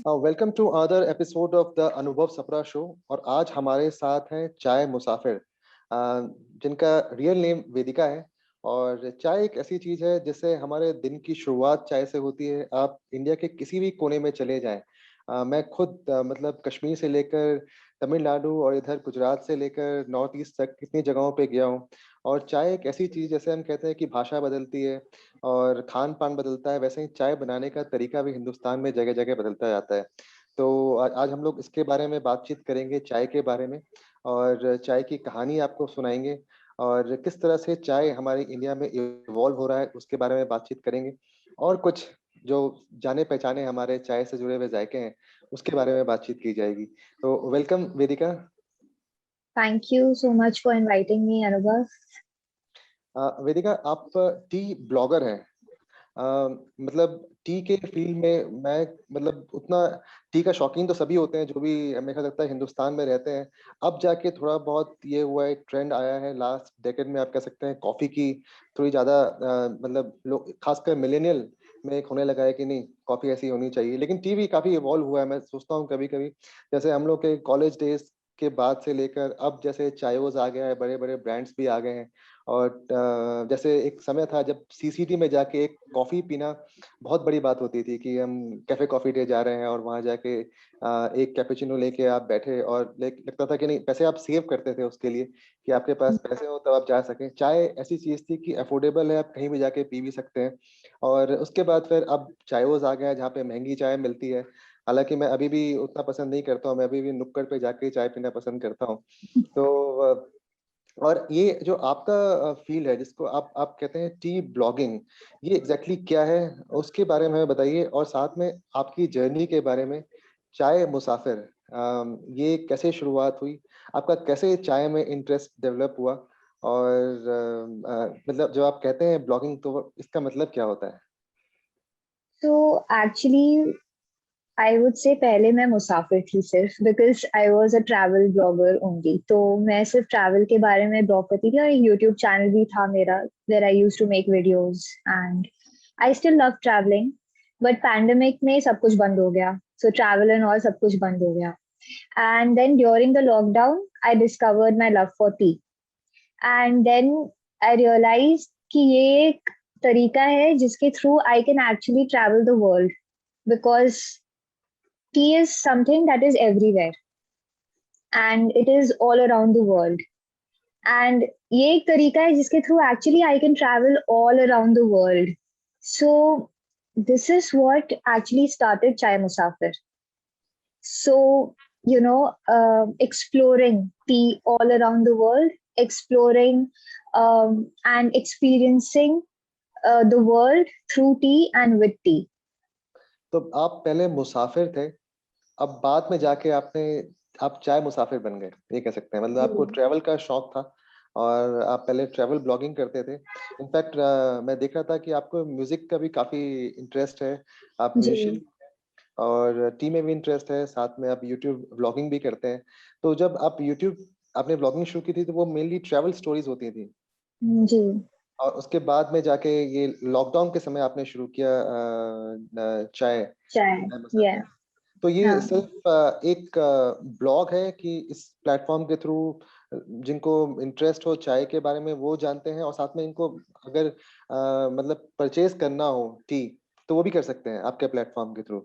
Welcome to other episode of the Anubhav Sapra show. और आज हमारे साथ हैं चाय मुसाफिर, जिनका रियल नेम वेदिका है। और चाय एक ऐसी चीज है जिससे हमारे दिन की शुरुआत चाय से होती है। आप इंडिया के किसी भी कोने में चले जाएं, मैं खुद मतलब कश्मीर से लेकर तमिलनाडु और इधर गुजरात से लेकर नॉर्थ ईस्ट तक कितनी जगहों पे गया हूँ। और चाय एक ऐसी चीज, जैसे हम कहते हैं कि भाषा बदलती है और खान पान बदलता है, वैसे ही चाय बनाने का तरीका भी हिंदुस्तान में जगह जगह बदलता जाता है। तो आज हम लोग इसके बारे में बातचीत करेंगे, चाय के बारे में, और चाय की कहानी आपको सुनाएंगे और किस तरह से चाय हमारे इंडिया में इवॉल्व हो रहा है उसके बारे में बातचीत करेंगे। और कुछ जो जाने पहचाने हमारे चाय से जुड़े हुए जायके हैं उसके बारे में बातचीत की जाएगी। तो welcome Vedika. Thank you so much for inviting me, Anubhav. वेदिका, आप टी ब्लॉगर हैं। मतलब टी के फील्ड में मैं, मतलब उतना टी का शौकीन तो सभी होते हैं जो भी मेरे ख्याल लगता है हिंदुस्तान में रहते हैं। अब जाके थोड़ा बहुत ये हुआ है, ट्रेंड आया है लास्ट डेकेड में, आप कह सकते हैं कॉफी की थोड़ी ज्यादा मतलब लोग खासकर मिलेनियल में एक होने लगा है कि नहीं, कॉफी ऐसी होनी चाहिए। लेकिन टी भी काफी इवॉल्व हुआ है। मैं सोचता हूँ कभी कभी जैसे हम लोग के कॉलेज डेज के बाद से लेकर अब जैसे चायोज आ गया है, बड़े बड़े ब्रांड्स भी आ गए हैं। और जैसे एक समय था जब सीसीडी में जाके एक कॉफी पीना बहुत बड़ी बात होती थी कि हम कैफे कॉफी डे जा रहे हैं और वहां जाके एक कैपेचिनो लेके आप बैठे, और लगता था कि नहीं, पैसे आप सेव करते थे उसके लिए कि आपके पास पैसे हो तब आप जा सकें। चाय ऐसी चीज थी कि अफोर्डेबल है, आप कहीं भी जाके पी भी सकते हैं। और उसके बाद फिर अब चायोज आ गया जहाँ पे महंगी चाय मिलती है। हालांकि मैं अभी भी उतना पसंद नहीं करता हूँ, मैं अभी भी नुक्कड़ पे जाके चाय पीना पसंद करता हूँ। तो और ये जो आपका फील्ड है जिसको आप कहते हैं टी ब्लॉगिंग, ये एग्जैक्टली क्या है उसके बारे में बताइए, और साथ में आपकी जर्नी के बारे में। चाय मुसाफिर, ये कैसे शुरुआत हुई, आपका कैसे चाय में इंटरेस्ट डेवलप हुआ, और मतलब जब आप कहते हैं ब्लॉगिंग तो इसका मतलब क्या होता है? So actually, I would say पहले मैं मुसाफिर थी सिर्फ because I was a travel blogger only. तो मैं सिर्फ travel के बारे में ब्लॉग करती थी और एक YouTube चैनल भी था मेरा where I used to make videos and I still love traveling. But pandemic में सब कुछ बंद हो गया. So travel and all सब कुछ बंद हो गया. And then during the lockdown, I discovered my love for tea. And then I realized कि ये एक तरीका है जिसके through I can actually travel the world because tea is something that is everywhere and it is all around the world. And ये एक तरीका है जिसके through actually I can travel all around the world. So this is what actually started Chai Musafir. So, exploring tea all around the world, exploring and experiencing the world through tea and with tea. तो आप पहले मुसाफिर थे, अब बाद में जाके आप चाय मुसाफिर बन गए, ये कह सकते हैं। मतलब आपको ट्रैवल का शौक था और आप पहले ट्रैवल ब्लॉगिंग करते थे। इनफैक्ट मैं देख रहा था कि आपको म्यूजिक का भी काफी इंटरेस्ट है, आप म्यूजिशियन, जी और टी में भी इंटरेस्ट है, साथ में आप यूट्यूब ब्लॉगिंग भी करते हैं। तो जब आप यूट्यूब आपने ब्लॉगिंग शुरू की थी तो वो मेनली ट्रैवल स्टोरीज होती थी, जी और उसके बाद में जाके ये लॉकडाउन के समय आपने शुरू किया चाय चाय चाय या मुसाफिर। तो ये हाँ सिर्फ एक ब्लॉग है कि इस प्लेटफॉर्म के थ्रू जिनको इंटरेस्ट हो चाय के बारे में वो जानते हैं, और साथ में इनको अगर मतलब परचेज करना हो टी तो वो भी कर सकते हैं आपके प्लेटफॉर्म के थ्रू?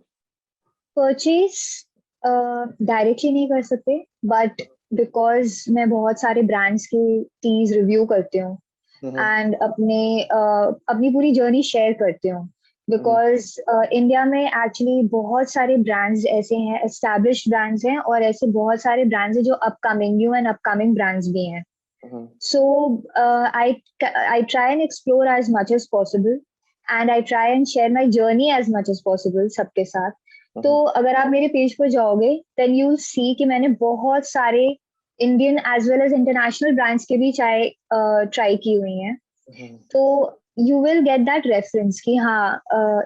परचेज डायरेक्टली नहीं कर सकते बट बिकॉज मैं बहुत सारे ब्रांड्स की टीज रिव्यू करती हूँ हम्म। एंड अपनी पूरी जर्नी शेयर करती हूँ हम्म। बिकॉज इंडिया में एक्चुअली बहुत सारे ब्रांड्स ऐसे हैं एस्टैब्लिश्ड ब्रांड्स हैं और ऐसे बहुत सारे ब्रांड्स हैं जो upcoming new and upcoming brands भी हैं हम्म। so I try and explore as much as possible and I try and share my journey as much as possible सबके साथ तो हम्म। अगर आप मेरे पेज पर जाओगे then you'll see कि मैंने बहुत सारे Indian as well as international brands के भी चाय ट्राई की हुई हैं हम्म। तो you will get that reference कि हाँ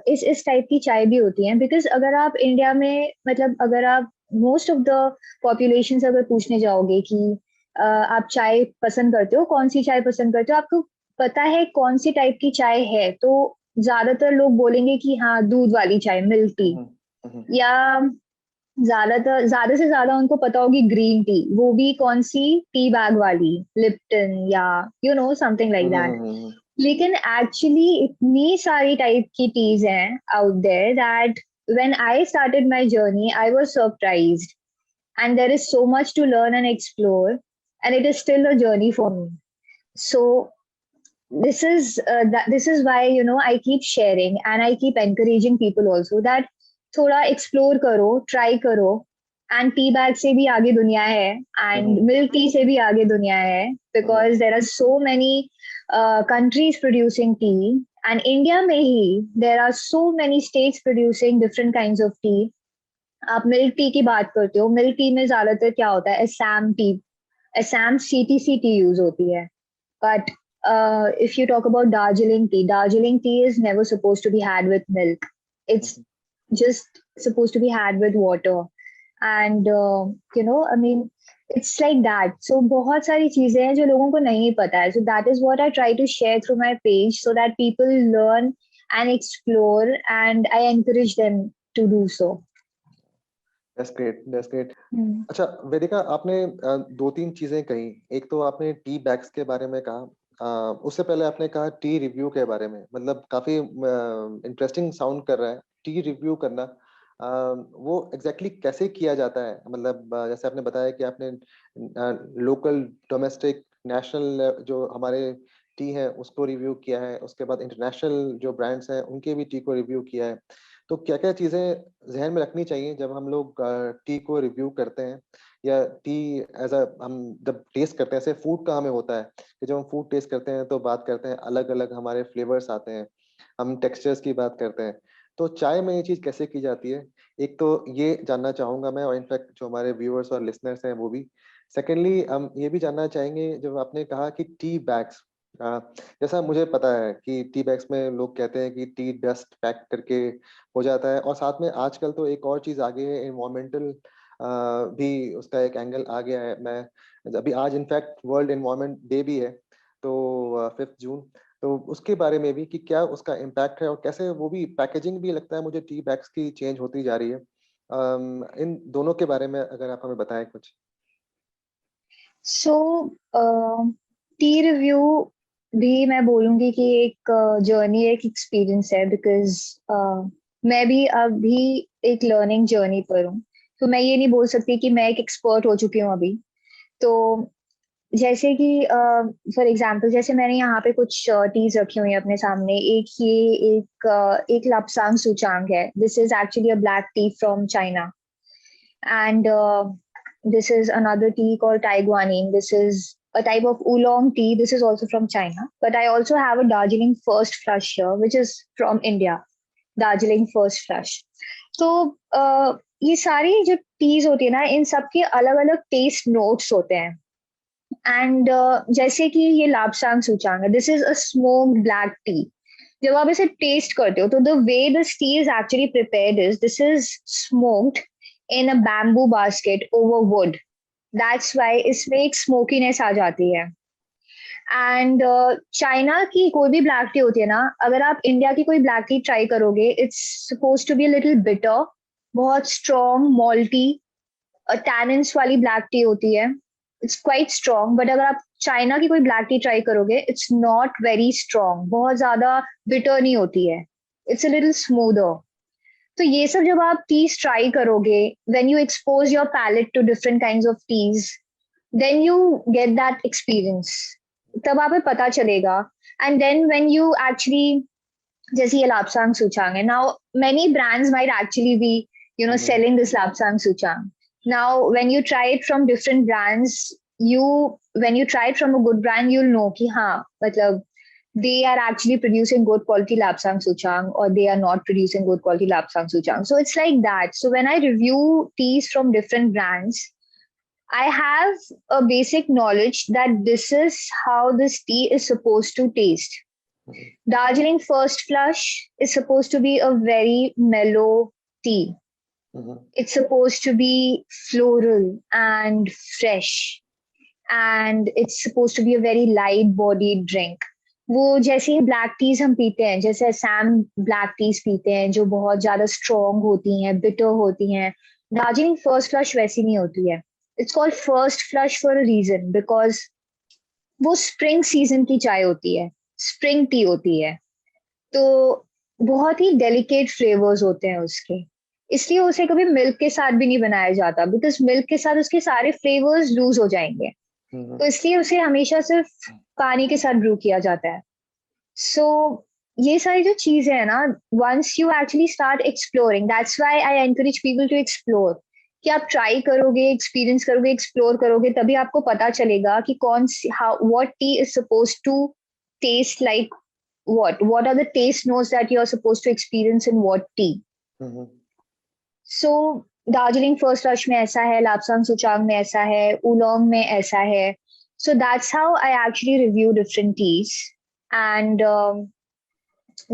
इस टाइप की चाय भी होती है बिकॉज अगर आप इंडिया में मतलब अगर आप मोस्ट ऑफ द पॉपुलेशन से अगर पूछने जाओगे कि आप चाय पसंद करते हो कौन सी चाय पसंद करते हो आपको पता है कौन सी टाइप की चाय है तो ज्यादातर लोग बोलेंगे कि हाँ दूध वाली चाय मिल्क टी हम्म। हम्म। या ज्यादा से ज्यादा उनको पता होगी ग्रीन टी, वो भी कौन सी, टी बैग वाली, लिप्टन या समथिंग लाइक दैट। हम्म। लेकिन एक्चुअली इतनी सारी टाइप की टीज हैं out there that when I started my journey I was surprised, and there is so much to learn and explore, and it is still a journey for me. So this is why I keep sharing and I keep encouraging people also that थोड़ा explore करो, try करो, and tea bag से भी आगे दुनिया है, and hmm. milk tea से भी आगे दुनिया है, हम्म। because there are so many countries producing tea, and India में ही there are so many states producing different kinds of tea. आप मिल्क टी की बात करते हो, मिल्क टी में ज्यादातर क्या होता है, Assam T, Assam CTC T use होती है. But if you talk about Darjeeling tea is never supposed to be had with milk. It's hmm. just supposed to be had with water. And I mean, it's like that. So बहुत सारी चीजें हैं जो लोगों को नहीं पता है. So that is what I try to share through my page so that people learn and explore, and I encourage them to do so. That's great, that's great. Hmm. अच्छा वेदिका, आपने दो तीन चीजें कही। एक तो आपने टी बैग्स के बारे में कहा, उससे पहले आपने कहा टी रिव्यू के बारे में। मतलब काफी इंटरेस्टिंग साउंड कर रहा है टी रिव्यू करना। वो एग्जैक्टली कैसे किया जाता है? मतलब जैसे आपने बताया कि आपने लोकल, डोमेस्टिक, नेशनल जो हमारे टी है उसको रिव्यू किया है, उसके बाद इंटरनेशनल जो ब्रांड्स हैं उनके भी टी को रिव्यू किया है। तो क्या-क्या चीज़ें ज़हन में रखनी चाहिए जब हम लोग टी को रिव्यू करते हैं, या टी एज़ हम जब टेस्ट करते हैं? ऐसे फूड का हमें होता है कि जब हम फूड टेस्ट करते हैं तो बात करते हैं, अलग-अलग हमारे फ्लेवर्स आते हैं, हम टेक्सचर्स की बात करते हैं। तो चाय में ये चीज़ कैसे की जाती है? एक तो ये जानना चाहूँगा मैं, और इनफैक्ट जो हमारे व्यूअर्स और लिसनर्स हैं वो भी। सेकेंडली हम ये भी जानना चाहेंगे, जब आपने कहा कि टी बैग्स, अ, जैसा मुझे पता है कि टी बैग्स में लोग कहते हैं कि टी डस्ट पैक करके हो जाता है, और साथ में आजकल तो एक और चीज़ आ गई है, एनवायरमेंटल भी उसका एक एंगल आ गया है। मैं अभी आज इनफैक्ट वर्ल्ड एनवायरनमेंट डे भी है, तो 5 जून, तो उसके बारे में भी कि क्या उसका इम्पैक्ट है, और कैसे वो भी पैकेजिंग भी लगता है मुझे टी बैग्स की चेंज होती जा रही है। इन दोनों के बारे में अगर आप हमें बताएँ कुछ। सो टी रिव्यू भी मैं बोलूंगी कि एक जर्नी, एक एक्सपीरियंस है, बिकॉज मैं भी अभी एक लर्निंग जर्नी पर हूँ. तो मैं ये नहीं बोल सकती कि मैं एक एक्सपर्ट हो चुकी हूँ अभी. तो जैसे कि फॉर एग्जांपल, जैसे मैंने यहाँ पे कुछ टीज रखी हुई है अपने सामने. एक लाप्सांग सूचांग है. This is actually a black T from China. And this is another tea called Taiguanin. This is a type of oolong tea. This is also from China. But I also have a Darjeeling First Flush here, which is from India. Darjeeling First Flush. तो ये सारी जो tease होती है ना, इन सबके अलग अलग टेस्ट नोट्स होते हैं. एंड जैसे कि ये लापसांग सूचांग है, this is a smoked black T. जब आप इसे टेस्ट करते हो तो the way this T is actually prepared is, this is smoked in a bamboo basket over wood. That's why इसमें एक smokiness आ जाती है. एंड चाइना की कोई भी ब्लैक टी होती है ना, अगर आप इंडिया की कोई ब्लैक टी ट्राई करोगे, it's suppose to be little bitter, बहुत स्ट्रॉन्ग मॉल्टी टैनिन्स वाली ब्लैक टी होती है. It's quite strong. बट अगर आप चाइना की कोई ब्लैक टी ट्राई करोगे, इट्स नॉट वेरी स्ट्रॉन्ग, बहुत ज्यादा बिटर नहीं होती है. It's a little smoother. तो ये सब जब आप टीज ट्राई करोगे, when you expose your palate to different kinds of teas, then you get that experience. तब आपको पता चलेगा. And then when you actually, जैसे ये लापसांग सूचांग है, now many brands might actually be hmm. selling this lapsang suchang. Now when you try it from different brands, you when you try it from a good brand, you'll know कि हाँ, मतलब they are actually producing good quality lapsang suchang, or they are not producing good quality lapsang suchang. So it's like that. So when I review teas from different brands, I have a basic knowledge that this is how this tea is supposed to taste. Hmm. Darjeeling First Flush is supposed to be a very mellow tea. Hmm. It's supposed to be floral and fresh, and it's supposed to be a very light bodied drink. वो जैसे black tease हम पीते हैं, जैसे Assam black tease पीते हैं जो बहुत ज्यादा स्ट्रॉन्ग होती हैं, बिटर होती हैं, दार्जिलिंग फर्स्ट फ्लश वैसी नहीं होती है. It's called first flush for a reason, because वो स्प्रिंग सीजन की चाय होती है, स्प्रिंग टी होती है. तो बहुत ही डेलिकेट फ्लेवर्स होते हैं उसके, इसलिए उसे कभी मिल्क के साथ भी नहीं बनाया जाता, बिकॉज मिल्क के साथ उसके सारे फ्लेवर्स लूज हो जाएंगे. हम्म, तो इसलिए उसे हमेशा सिर्फ पानी के साथ ब्रू किया जाता है. सो ये सारी जो चीजें है ना, once you actually start exploring, that's why I encourage people to explore. कि आप ट्राई करोगे, एक्सपीरियंस करोगे, एक्सप्लोर करोगे, तभी आपको पता चलेगा कि कौन सी, how, what tea is suppose to taste like, what are the taste notes that you are supposed to experience in what tea. Hmm, So Darjeeling first rush में ऐसा है, लापसांग सुचांग में ऐसा है, उलोंग में ऐसा है. So that's how I actually review different teas. And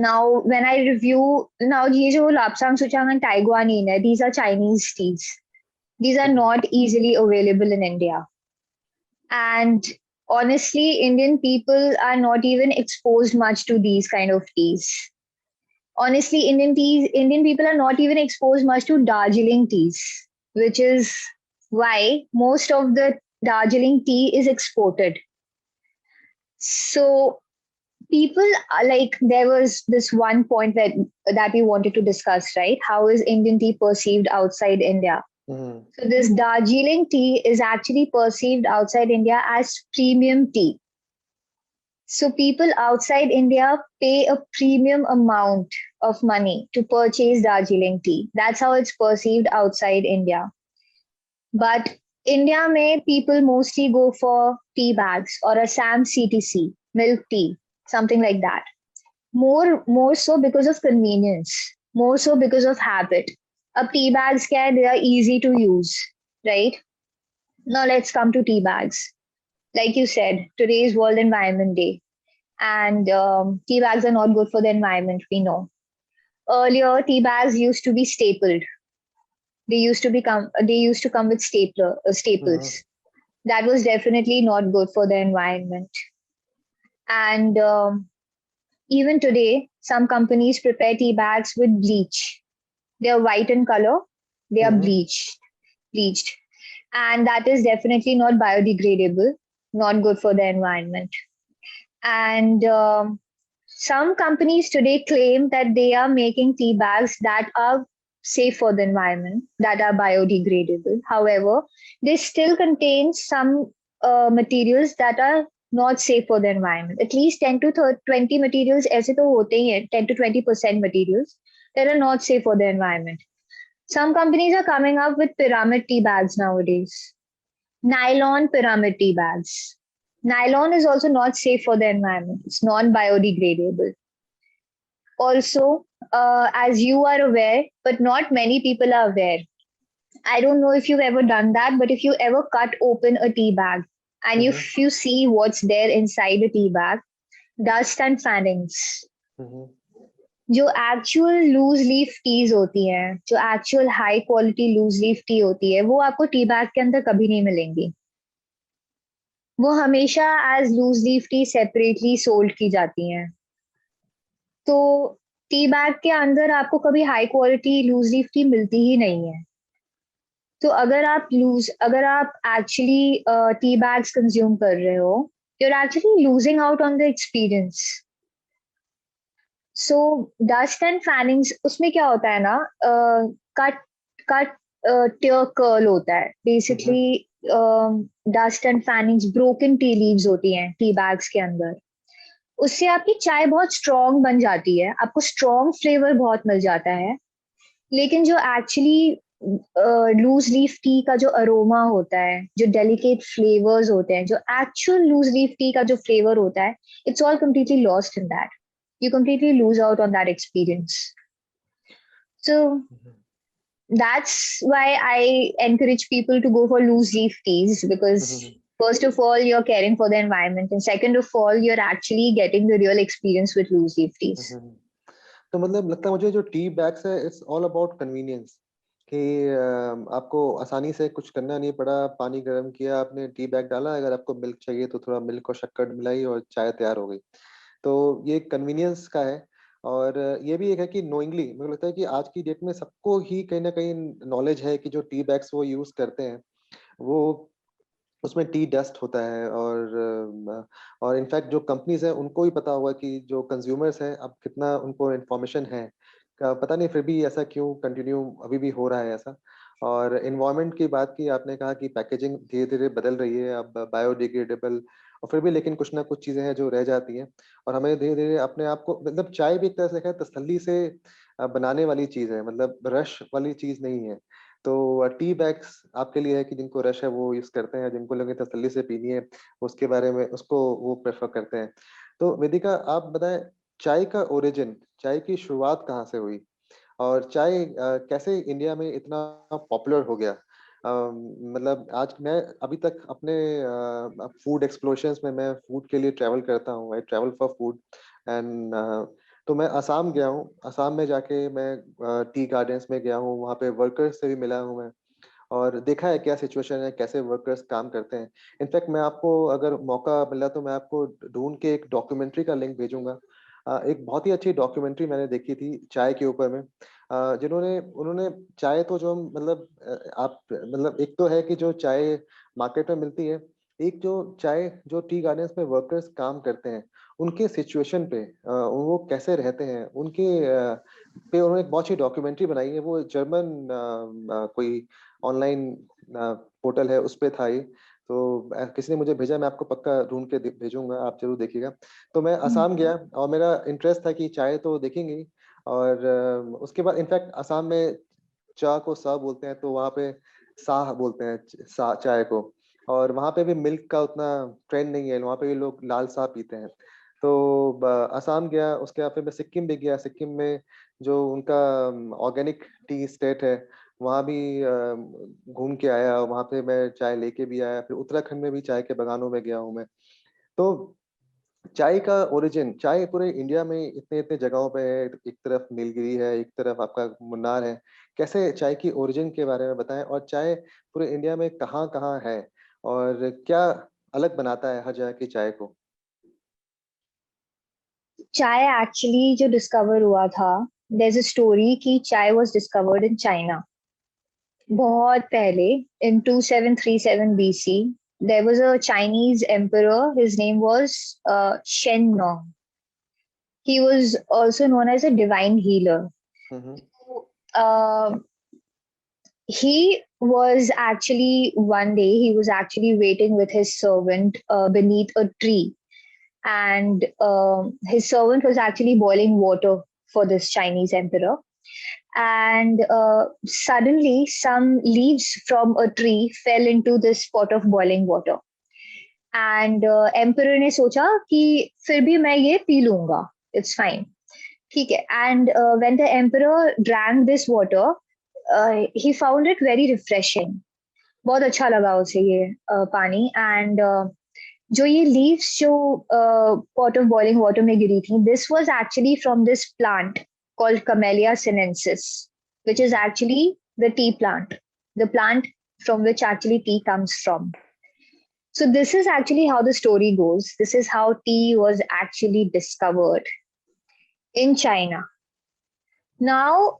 now when I review, now ये जो लापसांग सुचांग and taiguanin है, these are Chinese teas. These are hmm, not easily available in India. And honestly, Indian people are not even exposed much to these kind of teas. Honestly, Indian people are not even exposed much to Darjeeling teas, which is why most of the Darjeeling tea is exported. So people are like, there was this one point that we wanted to discuss, right? How is Indian tea perceived outside India? Hmm, So this Darjeeling tea is actually perceived outside India as premium tea. So people outside India pay a premium amount of money to purchase Darjeeling tea. That's how it's perceived outside India. But India may people mostly go for tea bags or a Sam CTC, milk tea, something like that. More so because of convenience, more so because of habit. Ab tea bags they are easy to use, right? Now let's come to tea bags. Like you said, today is World Environment Day, and tea bags are not good for the environment, we know. Earlier, tea bags used to be stapled. They used to come with hmm, staples. That was definitely not good for the environment. And even today, some companies prepare tea bags with bleach. They are white in color. They are hmm, bleached, and that is definitely not biodegradable. Not good for the environment. And some companies today claim that they are making tea bags that are safe for the environment, that are biodegradable. However, they still contain some materials that are not safe for the environment. At least 10 to 20 materials, ऐसे तो होते ही हैं, 10 to 20% materials that are not safe for the environment. Some companies are coming up with pyramid tea bags nowadays. Nylon pyramid tea bags. Nylon is also not safe for the environment. It's non-biodegradable. Also, as you are aware, but not many people are aware. I don't know if you've ever done that, but if you ever cut open a tea bag and hmm, if you see what's there inside the tea bag, dust and fannings. हम्म, जो actual loose leaf tease होती हैं, जो actual high quality loose leaf tea होती है, वो आपको tea bag के अंदर कभी नहीं मिलेंगी. वो हमेशा as loose leaf tea separately sold की जाती हैं. तो टी बैग के अंदर आपको कभी high quality loose leaf tea मिलती ही नहीं है. तो अगर आप एक्चुअली टी बैग्स कंज्यूम कर रहे हो, you are actually losing out on the experience. So dust and fannings, उसमें क्या होता है ना, कट कट टियर कर्ल होता है hmm, basically. Dust and fannings, broken tea leaves होती हैं टी बैग्स के अंदर. उससे आपकी चाय बहुत स्ट्रॉन्ग बन जाती है, आपको स्ट्रॉन्ग फ्लेवर बहुत मिल जाता है. लेकिन जो एक्चुअली लूज लीफ टी का जो अरोमा होता है, जो डेलिकेट फ्लेवर्स होते हैं, जो एक्चुअल लूज लीफ टी का जो फ्लेवर होता है, it's all completely lost in that. You completely lose out on that experience. So hmm, that's why I encourage people to go for loose leaf teas, because hmm, first of all, you're caring for the environment, and second of all, you're actually getting the real experience with loose leaf teas. हम्म। तो मतलब लगता है मुझे जो tea bags है it's all about convenience कि आपको आसानी से कुछ करना नहीं पड़ा, पानी गर्म किया आपने, टी बैग डाला, अगर आपको मिल्क चाहिए तो थोड़ा मिल्क और शक्कर मिलाई और चाय तैयार हो गई. तो ये कन्वीनियंस का है. और ये भी एक है कि नोइंगली मुझे लगता है कि आज की डेट में सबको ही कहीं न कहीं नॉलेज है कि जो टी बैग्स वो यूज़ करते हैं, वो उसमें टी डस्ट होता है और इनफैक्ट जो कंपनीज़ हैं उनको भी पता होगा कि जो कंज्यूमर्स हैं अब कितना उनको इन्फॉर्मेशन है। पता नहीं फिर भी ऐसा क्यों कंटिन्यू अभी भी हो रहा है ऐसा। और एनवायरनमेंट की बात की आपने कहा कि पैकेजिंग धीरे-धीरे बदल रही है अब बायोडिग्रेडेबल और फिर भी लेकिन कुछ ना कुछ चीज़ें हैं जो रह जाती हैं और हमें धीरे-धीरे अपने आप को मतलब चाय भी एक तरह से देखा तसल्ली से बनाने वाली चीज़ है मतलब रश वाली चीज़ नहीं है। तो टी बैग्स आपके लिए है कि जिनको रश है वो यूज़ करते हैं, जिनको लगे तसल्ली से पीनी है, उसके बारे में उसको वो प्रेफ़र करते हैं। तो वेदिका आप बताएँ चाय का ओरिजिन, चाय की शुरुआत कहाँ से हुई? और चाय कैसे इंडिया में इतना पॉपुलर हो गया? मतलब आज मैं अभी तक अपने फूड एक्सप्लोरशंस में मैं फूड के लिए ट्रैवल करता हूँ, I travel for food and तो मैं असम गया हूँ, असम में जाके मैं टी गार्डन्स में गया हूँ, वहाँ पे वर्कर्स से भी मिला हूँ मैं और देखा है क्या सिचुएशन है, कैसे वर्कर्स काम करते हैं। इनफैक्ट मैं आपको अगर मौका मिला तो मैं आपको ढूँढ के एक डॉक्यूमेंट्री का लिंक भेजूँगा। एक बहुत ही अच्छी डॉक्यूमेंट्री मैंने देखी थी चाय के ऊपर में। जिन्होंने उन्होंने चाय तो जो हम मतलब आप मतलब एक तो है कि जो चाय मार्केट में मिलती है, एक जो चाय जो टी गार्डन्स में वर्कर्स काम करते हैं, उनके सिचुएशन पे वो कैसे रहते हैं, उनके पे उन्होंने एक बहुत अच्छी डॉक्यूमेंट्री बनाई है। वो जर्मन कोई ऑनलाइन पोर्टल है उस पे था ये। तो किसी ने मुझे भेजा मैं आपको पक्का ढूँढ के भेजूँगा, आप ज़रूर देखिएगा। तो मैं असम गया और मेरा इंटरेस्ट था कि चाय तो देखेंगे ही और उसके बाद इनफैक्ट असम में चा को सा बोलते हैं, तो वहाँ पे साह बोलते हैं चा चाय को और वहाँ पे भी मिल्क का उतना ट्रेंड नहीं है, वहाँ पे भी लोग लाल साह पीते हैं। तो असम गया, उसके बाद फिर मैं सिक्किम भी गया, सिक्किम में जो उनका ऑर्गेनिक टी स्टेट है, वहाँ भी घूम के आया, वहाँ पे मैं चाय लेके भी आया, फिर उत्तराखंड में भी चाय के बागानों में गया हूँ मैं। तो चाय का ओरिजिन चाय पूरे इंडिया में इतने-इतने जगहों पे है, एक तरफ नीलगिरी है, एक तरफ आपका मुन्नार है। कैसे चाय की ओरिजिन के बारे में बताएँ और चाय पूरे इंडिया में कहाँ-कहाँ है? और क्या अलग बनाता है हर जगह की चाय को? चाय एक्चुअली जो डिस्कवर हुआ था, देयर इज अ स्टोरी कि चाय वाज डिस्कवर्ड इन चाइना बहुत पहले in 2737 BC. There was a Chinese emperor. His name was Shen Nong. He was also known as a divine healer. Hmm, hmm. Uh, he was actually one day he was actually waiting with his servant beneath a tree, and his servant was actually boiling water for this Chinese emperor. And suddenly, some leaves from a tree fell into this pot of boiling water. And emperor ने सोचा कि फिर भी मैं ये P लूंगा, it's fine, ठीक है. And when the emperor drank this water, he found it very refreshing. बहुत अच्छा लगा उसे ये पानी. And जो ये लीव्स जो pot of boiling water में गिरी थी, this was actually from this plant called Camellia sinensis, which is actually the tea plant, the plant from which actually tea comes from. So this is actually how the story goes. This is how tea was actually discovered in China. Now,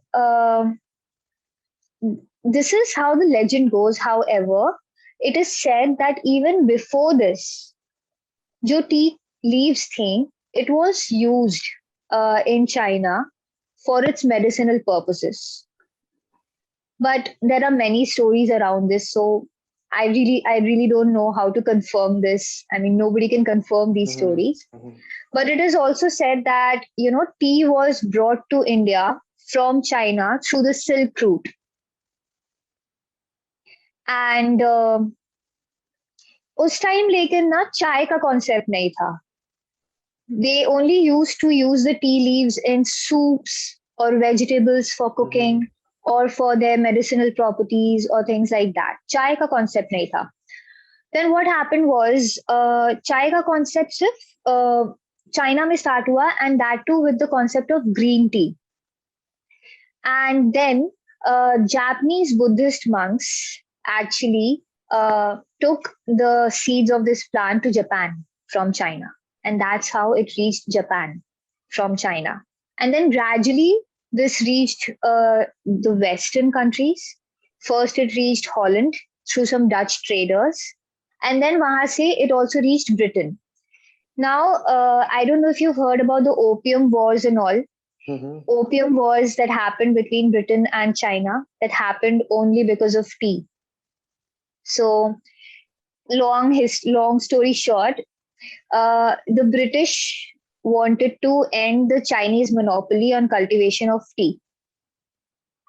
this is how the legend goes. However, it is said that even before this, जो tea leaves thing, it was used in China for its medicinal purposes. But there are many stories around this, so I really don't know how to confirm this. I mean, nobody can confirm these hmm, hmm. stories. Hmm, hmm. But it is also said that tea was brought to India from China through the Silk Route, and उस time लेकिन ना चाय का concept नहीं था. They only used to use the tea leaves in soups or vegetables for hmm, hmm. cooking or for their medicinal properties or things like that. चाय का concept नहीं था. Then what happened was चाय का concept सिर्फ China में start हुआ, and that too with the concept of green tea. And then Japanese Buddhist monks actually took the seeds of this plant to Japan from China, and that's how it reached Japan from China. And then gradually this reached the Western countries. First, it reached Holland through some Dutch traders. And then wahan se it also reached Britain. Now, I don't know if you've heard about the Opium Wars and all. Opium Wars that happened between Britain and China, that happened only because of tea. So, long story short, the British wanted to end the Chinese monopoly on cultivation of tea.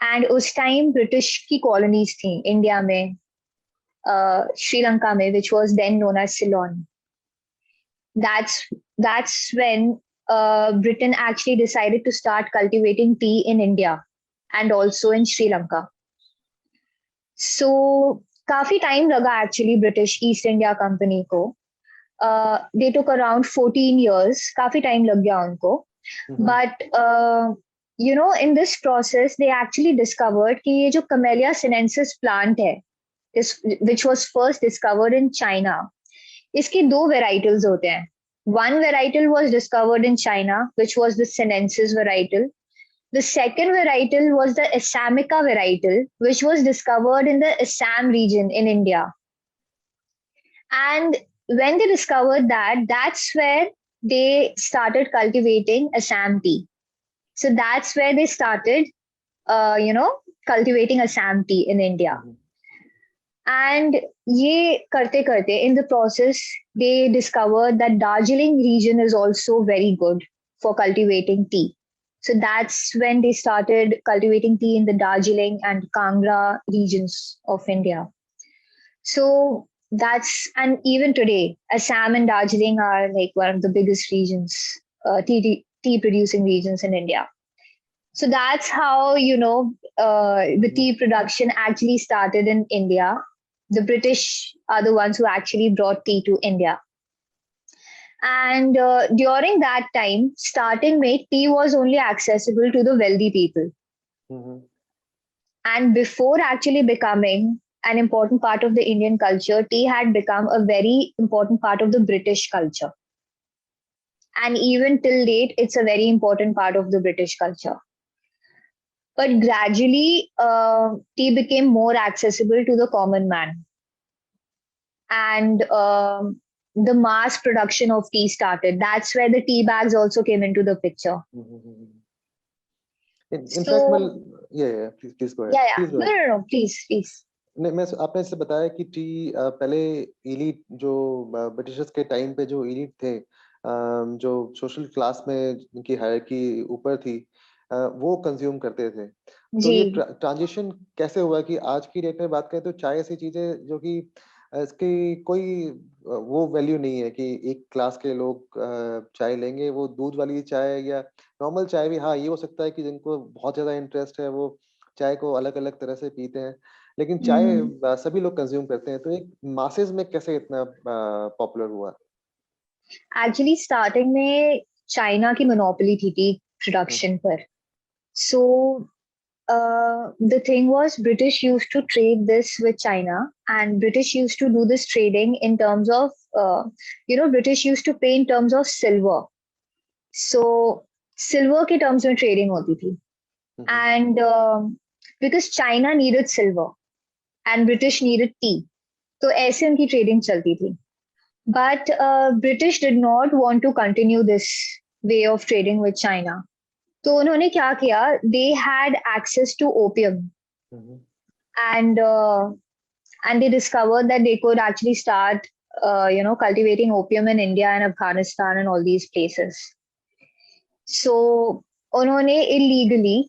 And उस time British की colonies थी India में, Sri Lanka में, which was then known as Ceylon. That's when Britain actually decided to start cultivating tea in India and also in Sri Lanka. So काफी time लगा actually British East India Company को. They took around 14 years. काफी time लग गया उनको. But you know, in this process, they actually discovered कि ये जो Camellia sinensis plant है, which was first discovered in China, इसकी दो varietals होते हैं. One varietal was discovered in China, which was the sinensis varietal. The second varietal was the Assamica varietal, which was discovered in the Assam region in India. And when they discovered that, that's where they started cultivating Assam tea. So that's where they started, cultivating Assam tea in India. And ye karte karte, in the process, they discovered that Darjeeling region is also very good for cultivating tea. So that's when they started cultivating tea in the Darjeeling and Kangra regions of India. So and even today, Assam and Darjeeling are like one of the biggest regions, tea producing regions in India. So that's how, the tea production actually started in India. The British are the ones who actually brought tea to India. And during that time, starting May, tea was only accessible to the wealthy people. And before actually becoming an important part of the Indian culture, tea had become a very important part of the British culture. And even till date, it's a very important part of the British culture. But gradually, tea became more accessible to the common man. And the mass production of tea started. That's where the tea bags also came into the picture. In fact, please go ahead. Yeah. No, please. मैं आपने इससे बताया कि T पहले elite जो Britishers के time पे जो एलीट थे, जो सोशल क्लास में उनकी हायरार्की ऊपर थी, वो कंज्यूम करते थे. तो ये ट्रांजिशन कैसे हुआ कि आज की डेट में बात करें तो चाय ऐसी चीज है जो कि इसकी कोई वो वैल्यू नहीं है कि एक क्लास के लोग चाय लेंगे, वो दूध वाली चाय या नॉर्मल चाय भी, हाँ ये हो सकता है कि जिनको बहुत ज्यादा इंटरेस्ट है वो चाय को अलग अलग तरह से पीते हैं, लेकिन चाय सभी लोग कंज्यूम करते हैं. तो एक मासेस में कैसे इतना पॉपुलर हुआ? एक्चुअली स्टार्टिंग में चाइना की मोनोपोली थी टी प्रोडक्शन पर. सो the thing was British used to trade this with China, and British used to do this trading in terms of, British used to pay in terms of silver. So silver के terms में trading होती थी. And because China needed silver and British needed tea, तो ऐसे उनकी trading चलती थी. But British did not want to continue this way of trading with China. तो उन्होंने क्या किया, they had access to opium. And they discovered that they could actually start cultivating opium in India and Afghanistan and all these places. So उन्होंने illegally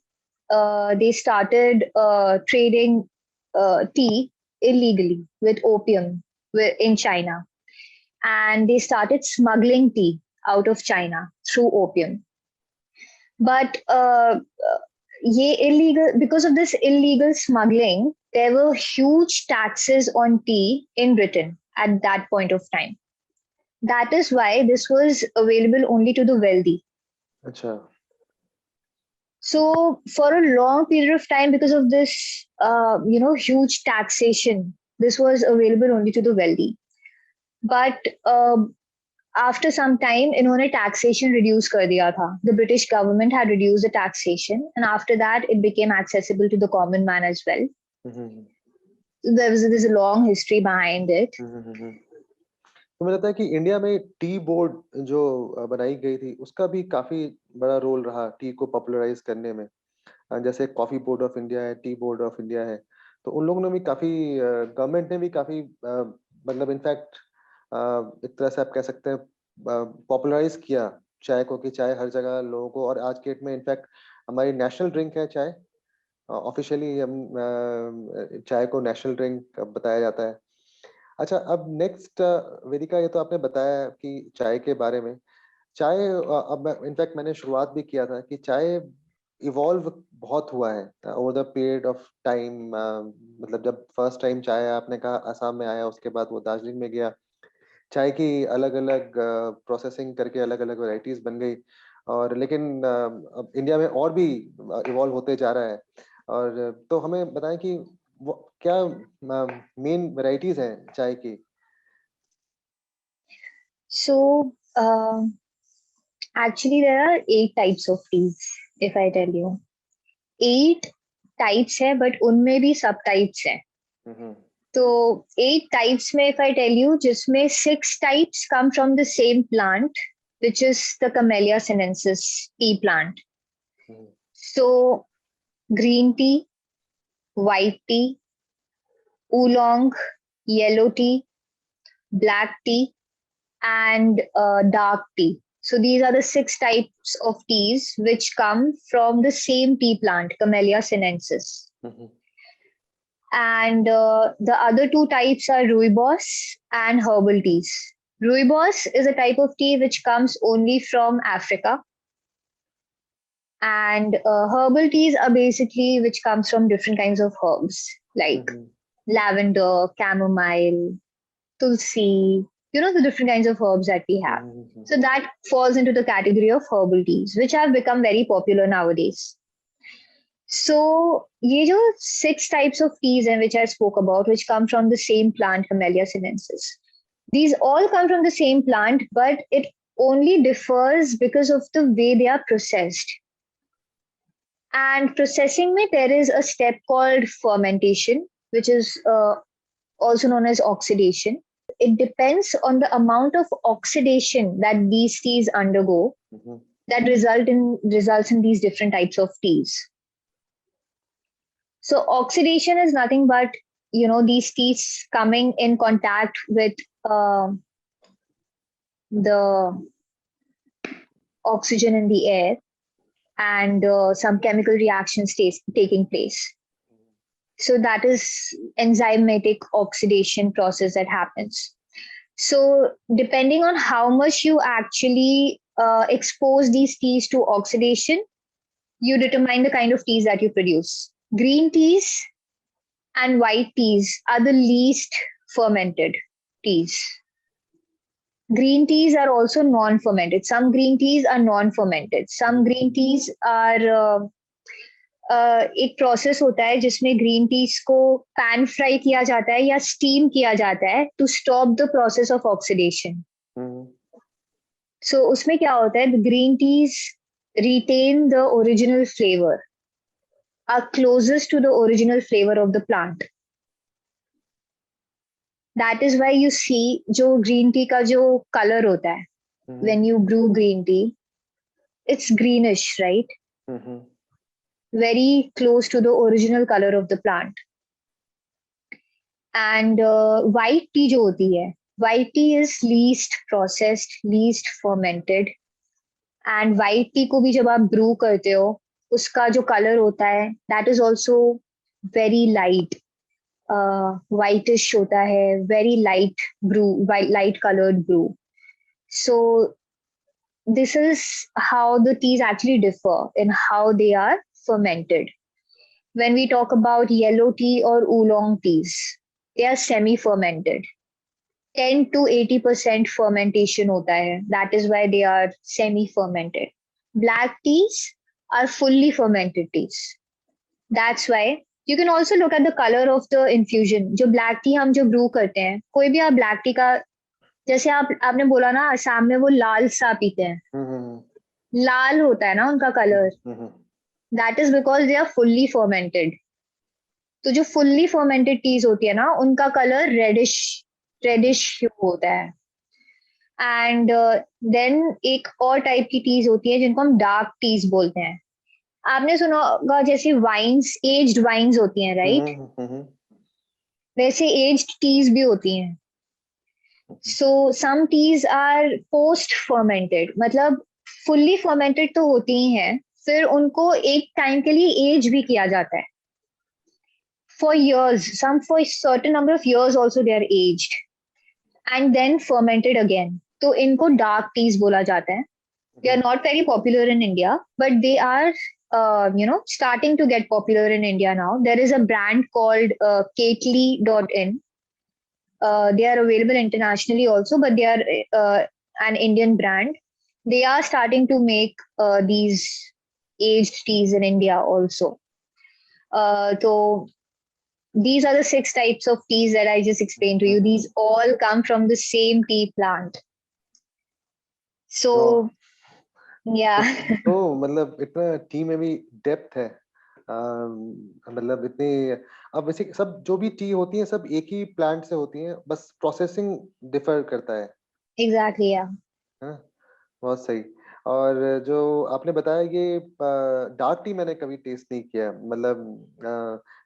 they started trading tea illegally with opium in China, and they started smuggling tea out of China through opium. But because of this illegal smuggling, there were huge taxes on tea in Britain at that point of time. That is why this was available only to the wealthy. Achha. So for a long period of time, because of this, huge taxation, this was available only to the wealthy. But after some time इन्होंने taxation reduce कर दिया था. The British government had reduced the taxation, and after that it became accessible to the common man as well. There's a long history behind it. तो मुझे लगता है कि India में टी बोर्ड जो बनाई गई थी उसका भी काफी बड़ा रोल रहा टी को पॉपुलराइज करने में। जैसे कॉफी बोर्ड ऑफ इंडिया है, टी बोर्ड ऑफ इंडिया है, तो उन लोगों ने भी काफी गवर्नमेंट ने भी काफी मतलब इनफैक्ट एक तरह से आप कह सकते हैं पॉपुलराइज किया चाय को, कि चाय हर जगह लोगों को, और आज के डेट में इनफैक्ट हमारी नेशनल ड्रिंक है चाय। ऑफिशियली हम चाय को नेशनल ड्रिंक बताया जाता है। अच्छा, अब नेक्स्ट वेदिका, ये तो आपने बताया कि चाय के बारे में। चाय अब इनफैक्ट मैंने शुरुआत भी किया था कि चाय इवॉल्व बहुत हुआ है over the period of time. मतलब जब फर्स्ट टाइम चाय आपने कहा असम में आया, उसके बाद वो दार्जिलिंग में गया, चाय की अलग अलग प्रोसेसिंग करके अलग अलग वैरायटीज बन गई, और लेकिन अब इंडिया में और भी इवॉल्व होते जा रहा है। और तो हमें बताएं कि वो क्या मेन वैरायटीज हैं चाय की। So actually there are 8 types of teas, if I tell you. 8 types है, but उनमें भी सब टाइप्स है। तो 8 types में if I tell you, जिसमें 6 types come from the same plant, which is the Camellia sinensis tea plant. So green tea, white tea, oolong, yellow tea, black tea, and dark tea. So these are the 6 types of teas which come from the same tea plant, Camellia sinensis. And the other 2 types are rooibos and herbal teas. Rooibos is a type of tea which comes only from Africa. And herbal teas are basically which comes from different kinds of herbs like lavender, chamomile, tulsi, you know, the different kinds of herbs that we have. So that falls into the category of herbal teas, which have become very popular nowadays. So, ये जो 6 types of teas and which I spoke about, which come from the same plant, Camellia sinensis, these all come from the same plant, but it only differs because of the way they are processed. And processing में there is a step called fermentation, which is also known as oxidation. It depends on the amount of oxidation that these teas undergo that results in these different types of teas. So oxidation is nothing but, you know, these teas coming in contact with the oxygen in the air and some chemical reactions taking place. So that is enzymatic oxidation process that happens. So depending on how much you actually expose these teas to oxidation, you determine the kind of teas that you produce. Green teas and white teas are the least fermented teas. Green teas are also non-fermented. Some green teas are non-fermented. Some green teas are एक process होता है जिसमें green teas को pan fry किया जाता है या steam किया जाता है to stop the process of oxidation. So उसमें क्या होता है, green teas retain the original flavor, are closest to the original flavor of the plant. That is why you see जो green tea का जो color होता है, when you brew green tea, it's greenish, right? Very close to the original color of the plant. And white tea जो होती है, white tea is least processed, least fermented. And white tea को भी जब आप brew करते हो, उसका जो color होता है, that is also very light. Whitish होता है, very light brew, light colored brew. So this is how the teas actually differ in how they are fermented. When we talk about yellow tea or oolong teas, they are semi-fermented. 10 to 80% fermentation होता है. That is why they are semi-fermented. Black teas are fully fermented teas. That's why you can also look at the color of the infusion. जो black tea हम जो brew करते हैं, कोई भी आप black tea का जैसे आपने बोला ना असम में वो लाल सा पीते हैं, हम्म, लाल होता है ना उनका colour, hmm, that is because they are fully fermented. तो जो फुल्ली फर्मेंटेड टीज होती है ना उनका कलर रेडिश रेडिश होता है। एंड देन एक और टाइप की टीज होती है जिनको हम डार्क टीज बोलते हैं। आपने सुना होगा जैसे वाइन्स, एज्ड वाइन्स होती हैं राइट, वैसे एज्ड टीज भी होती हैं। सो सम टीज आर पोस्ट फर्मेंटेड, मतलब फुल्ली फर्मेंटेड तो होती ही हैं, फिर उनको एक टाइम के लिए एज भी किया जाता है for years, some for a certain number of years also they are aged and then fermented again. तो इनको dark teas बोला जाता है. They are not very popular in India, but they are starting to get popular in India now. There is a brand called Kately.in. They are available internationally also, but they are an Indian brand. They are starting to make these aged teas in India also. So these are the 6 types of teas that I just explained to you. These all come from the same tea plant. तो So, yeah. तो मतलब इतना T में भी depth है, मतलब इतनी। अब वैसे सब जो भी टी होती है सब एक ही प्लांट से होती हैं, बस प्रोसेसिंग डिफर करता है। Exactly, yeah. हाँ, बहुत सही। और जो आपने बताया ये डार्क टी मैंने कभी टेस्ट नहीं किया, मतलब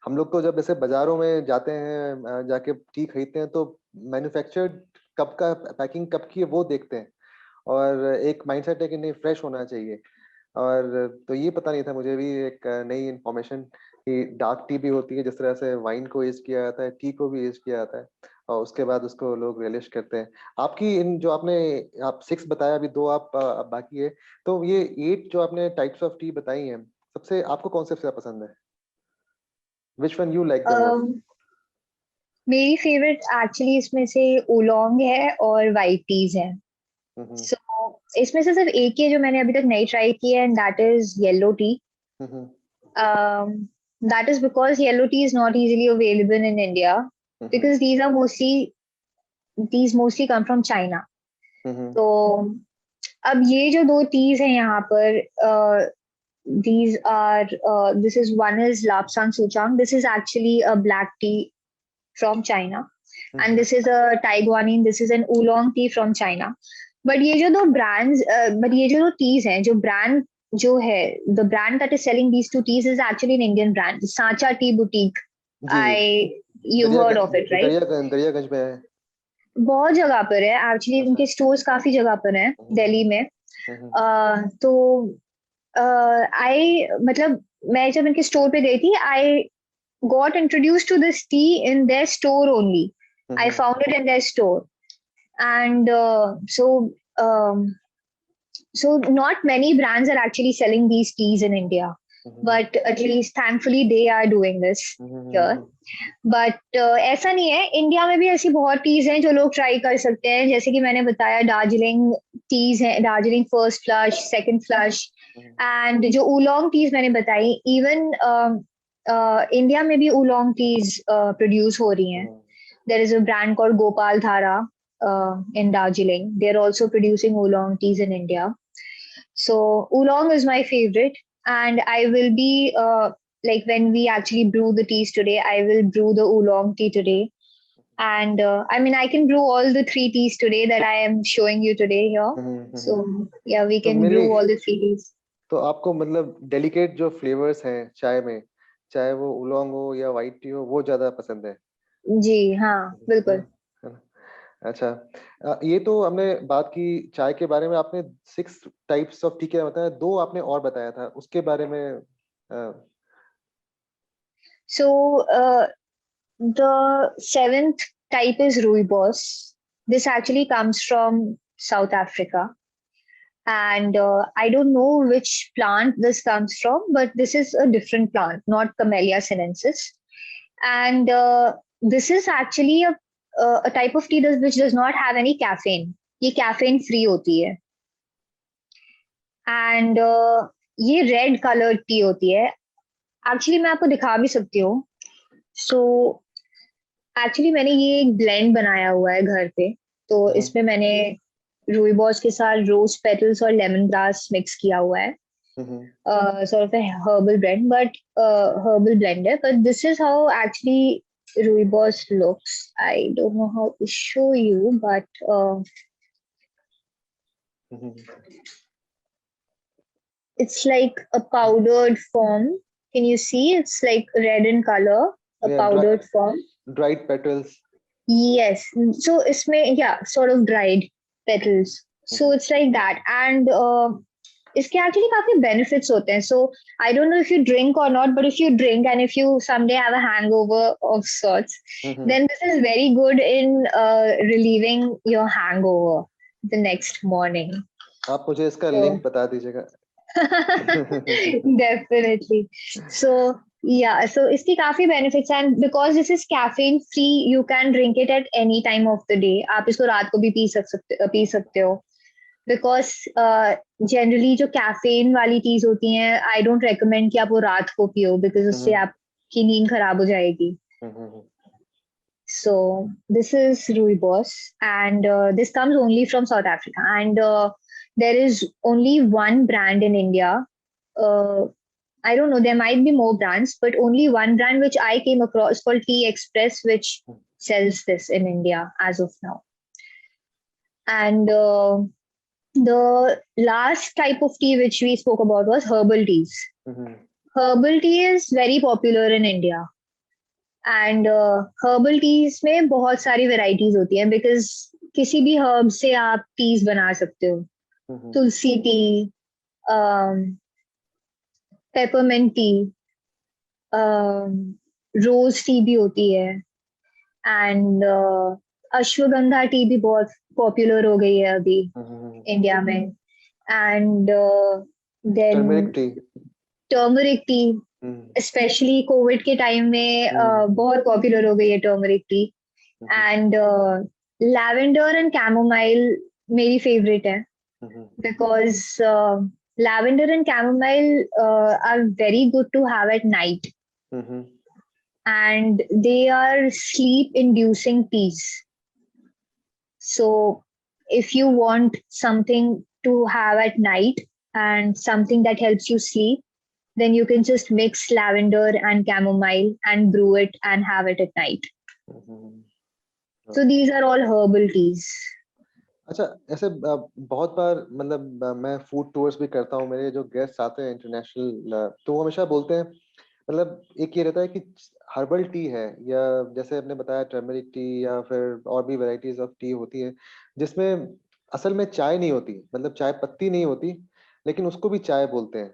हम लोग तो जब ऐसे बाजारों में जाते हैं, जाके टी खरीदते हैं तो मैन्युफैक्चर्ड कब का पैकिंग कब की है वो देखते हैं, और एक माइंडसेट है कि नहीं फ्रेश होना चाहिए। और तो ये पता नहीं था मुझे भी, एक नई इंफॉर्मेशन कि डार्क टी भी होती है, जिस तरह से वाइन को एज किया जाता है, टी को भी एज किया जाता है, और उसके बाद उसको लोग रिलिश करते हैं। आपकी इन जो आपने आप 6 बताया, अभी 2 आप अब बाकी है, तो ये 8 जो आपने टाइप्स ऑफ टी बताई हैं, सबसे आपको कौन से सबसे ज्यादा पसंद है? Which one you like the most? मेरी फेवरेट एक्चुअली इसमें से ओलोंग है और वाइट टीज है। हम्म, So, इसमें से सिर्फ एक ही है जो मैंने अभी तक नहीं ट्राई की है, and that is yellow T. Hmm, That is because yellow tea is not easily available in India hmm, because these mostly come from China. हम्म, तो अब ये जो दो टीज हैं यहाँ पर, these are this is one is Lapsang Souchong. This is actually a black tea from China, and hmm, this is a Taiguanin. This is an oolong tea from China. But ये जो दो brands, but ये जो दो teas हैं, जो brand जो है, the brand that is selling these two teas is actually an Indian brand, Sacha Tea Boutique. Ji ji, You've heard of it, right? Daryaganj में है। बहुत जगह पर है एक्चुअली, अच्छा। उनके स्टोर्स काफी जगह पर हैं दिल्ली में। हम्म, तो आई मतलब मैं जब इनके स्टोर पे गई थी, आई got introduced to this tea in their store only. I hmm, found it in their store, and um, so not many brands are actually selling these teas in India, hmm, but at least thankfully they are doing this here. Hmm, but ऐसा नहीं है, India में भी ऐसी बहुत tease हैं जो लोग ट्राई कर सकते हैं, जैसे कि मैंने बताया दार्जिलिंग टीज है, Darjeeling first flush, second flush, and जो उलोंग टीज मैंने बताई, इवन इंडिया में भी उलोंग टीज प्रोड्यूस हो रही हैं. There is a brand called Gopal Dhara in Darjeeling. They're also producing oolong teas in India. So oolong is my favorite, and I will be like when we actually brew the teas today, I will brew the oolong tea today. And I mean, I can brew all the 3 teas today that I am showing you today here. So yeah, we तो can मेरी brew all the 3 teas. तो आपको मतलब delicate जो flavours हैं चाय में, चाहे वो उलोंग हो या वाइट टी हो, वो ज्यादा पसंद है? जी हाँ, है बिल्कुल. ना? है ना? अच्छा, ये तो हमने बात की चाय के बारे में, आपने 6 टाइप्स ऑफ टी के बताया, 2 आपने और बताया था, उसके बारे में So the 7th type is rooibos. This actually comes from South Africa. And I don't know which plant this comes from, but this is a different plant, not Camellia sinensis. And this is actually a type of tea which does not have any caffeine. ये caffeine free होती है. And ये red colored tea होती है. Actually मैं आपको दिखा भी सकती हूँ. So एक्चुअली मैंने ये एक ब्लेंड बनाया हुआ है घर पे. तो इसमें मैंने रूईबॉस के साथ रोज पेटल्स और लेमन ग्रास मिक्स किया हुआ है. Sort of a herbal blend, but herbal blender. But this is how actually rooibos looks. I don't know how to show you, but it's like a powdered form. Can you see? It's like red in color, a Yeah, powdered form. dried petals. Yes. So इसमें yeah, sort of dried petals. So it's like that, and इसके actually काफी benefits होते हैं. So I don't know if you drink or not, but if you drink and if you someday have a hangover of sorts, then this is very good in relieving your hangover the next morning. आप मुझे इसका So link बता दीजिएगा. definitely. So yeah, so इसकी काफी benefits हैं, and because this is caffeine free, you can drink it at any time of the day. आप इसको रात को भी पी सकते हो. Because generally जो कैफीन वाली चीज होती हैं, I don't recommend कि आप वो रात को पियो, because उससे आपकी नींद खराब हो जाएगी. So this is Rooibos, and this comes only from South Africa, and there is only one brand in India. I don't know, there might be more brands, but only one brand which I came across called Tea Express, which sells this in India as of now. And the last type of tea which we spoke about was herbal teas. Herbal tea is very popular in India. And herbal teas में बहुत सारी varieties होती हैं, because किसी भी herb से आप teas बना सकते हो. तुलसी टी, पेपरमेंट टी, रोज टी भी होती है, एंड अश्वगंधा टी भी बहुत पॉपुलर हो गई है अभी इंडिया में. And then turmeric tea, specially covid के टाइम में बहुत पॉपुलर हो गई है turmeric tea. And lavender and camomile मेरी फेवरेट है, because lavender and chamomile are very good to have at night. And they are sleep inducing teas. So if you want something to have at night and something that helps you sleep, then you can just mix lavender and chamomile and brew it and have it at night. So these are all herbal teas. अच्छा, ऐसे बहुत बार मतलब मैं food tours भी करता हूँ, मेरे जो गेस्ट आते हैं इंटरनेशनल, तो वो हमेशा बोलते हैं, मतलब एक ये रहता है कि हर्बल टी है, या जैसे आपने बताया टर्मरिक टी, या फिर और भी वैरायटीज ऑफ टी होती है जिसमें असल में चाय नहीं होती, मतलब चाय पत्ती नहीं होती, लेकिन उसको भी चाय बोलते हैं.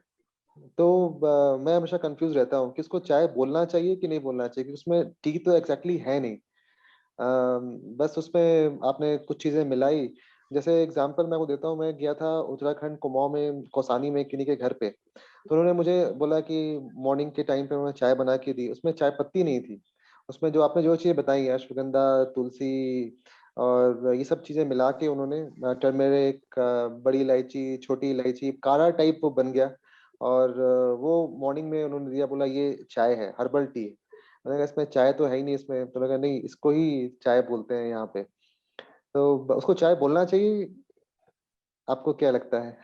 तो मैं हमेशा कंफ्यूज रहता हूँ कि उसको चाय बोलना चाहिए कि नहीं बोलना चाहिए, क्योंकि उसमें टी तो एग्जैक्टली है नहीं. बस उसमें आपने कुछ चीजें मिलाई. जैसे एग्जांपल मैं को देता हूँ, मैं गया था उत्तराखंड कुमाऊं में, कौसानी में किन्हीं के घर पे, तो उन्होंने मुझे बोला कि मॉर्निंग के टाइम पे उन्होंने चाय बना के दी, उसमें चाय पत्ती नहीं थी. उसमें जो आपने जो चीजें बताई, अश्वगंधा, तुलसी और ये सब चीजें मिला के उन्होंने, टर्मेरिक, बड़ी इलायची, छोटी इलायची, काढ़ा टाइप वो बन गया, और वो मॉर्निंग में उन्होंने दिया, बोला ये चाय है, हर्बल टी है. मैंने कहा इसमें चाय तो है ही नहीं इसमें, तो लगा नहीं, इसको ही चाय बोलते हैं यहाँ पे. तो उसको चाय बोलना चाहिए, आपको क्या लगता है?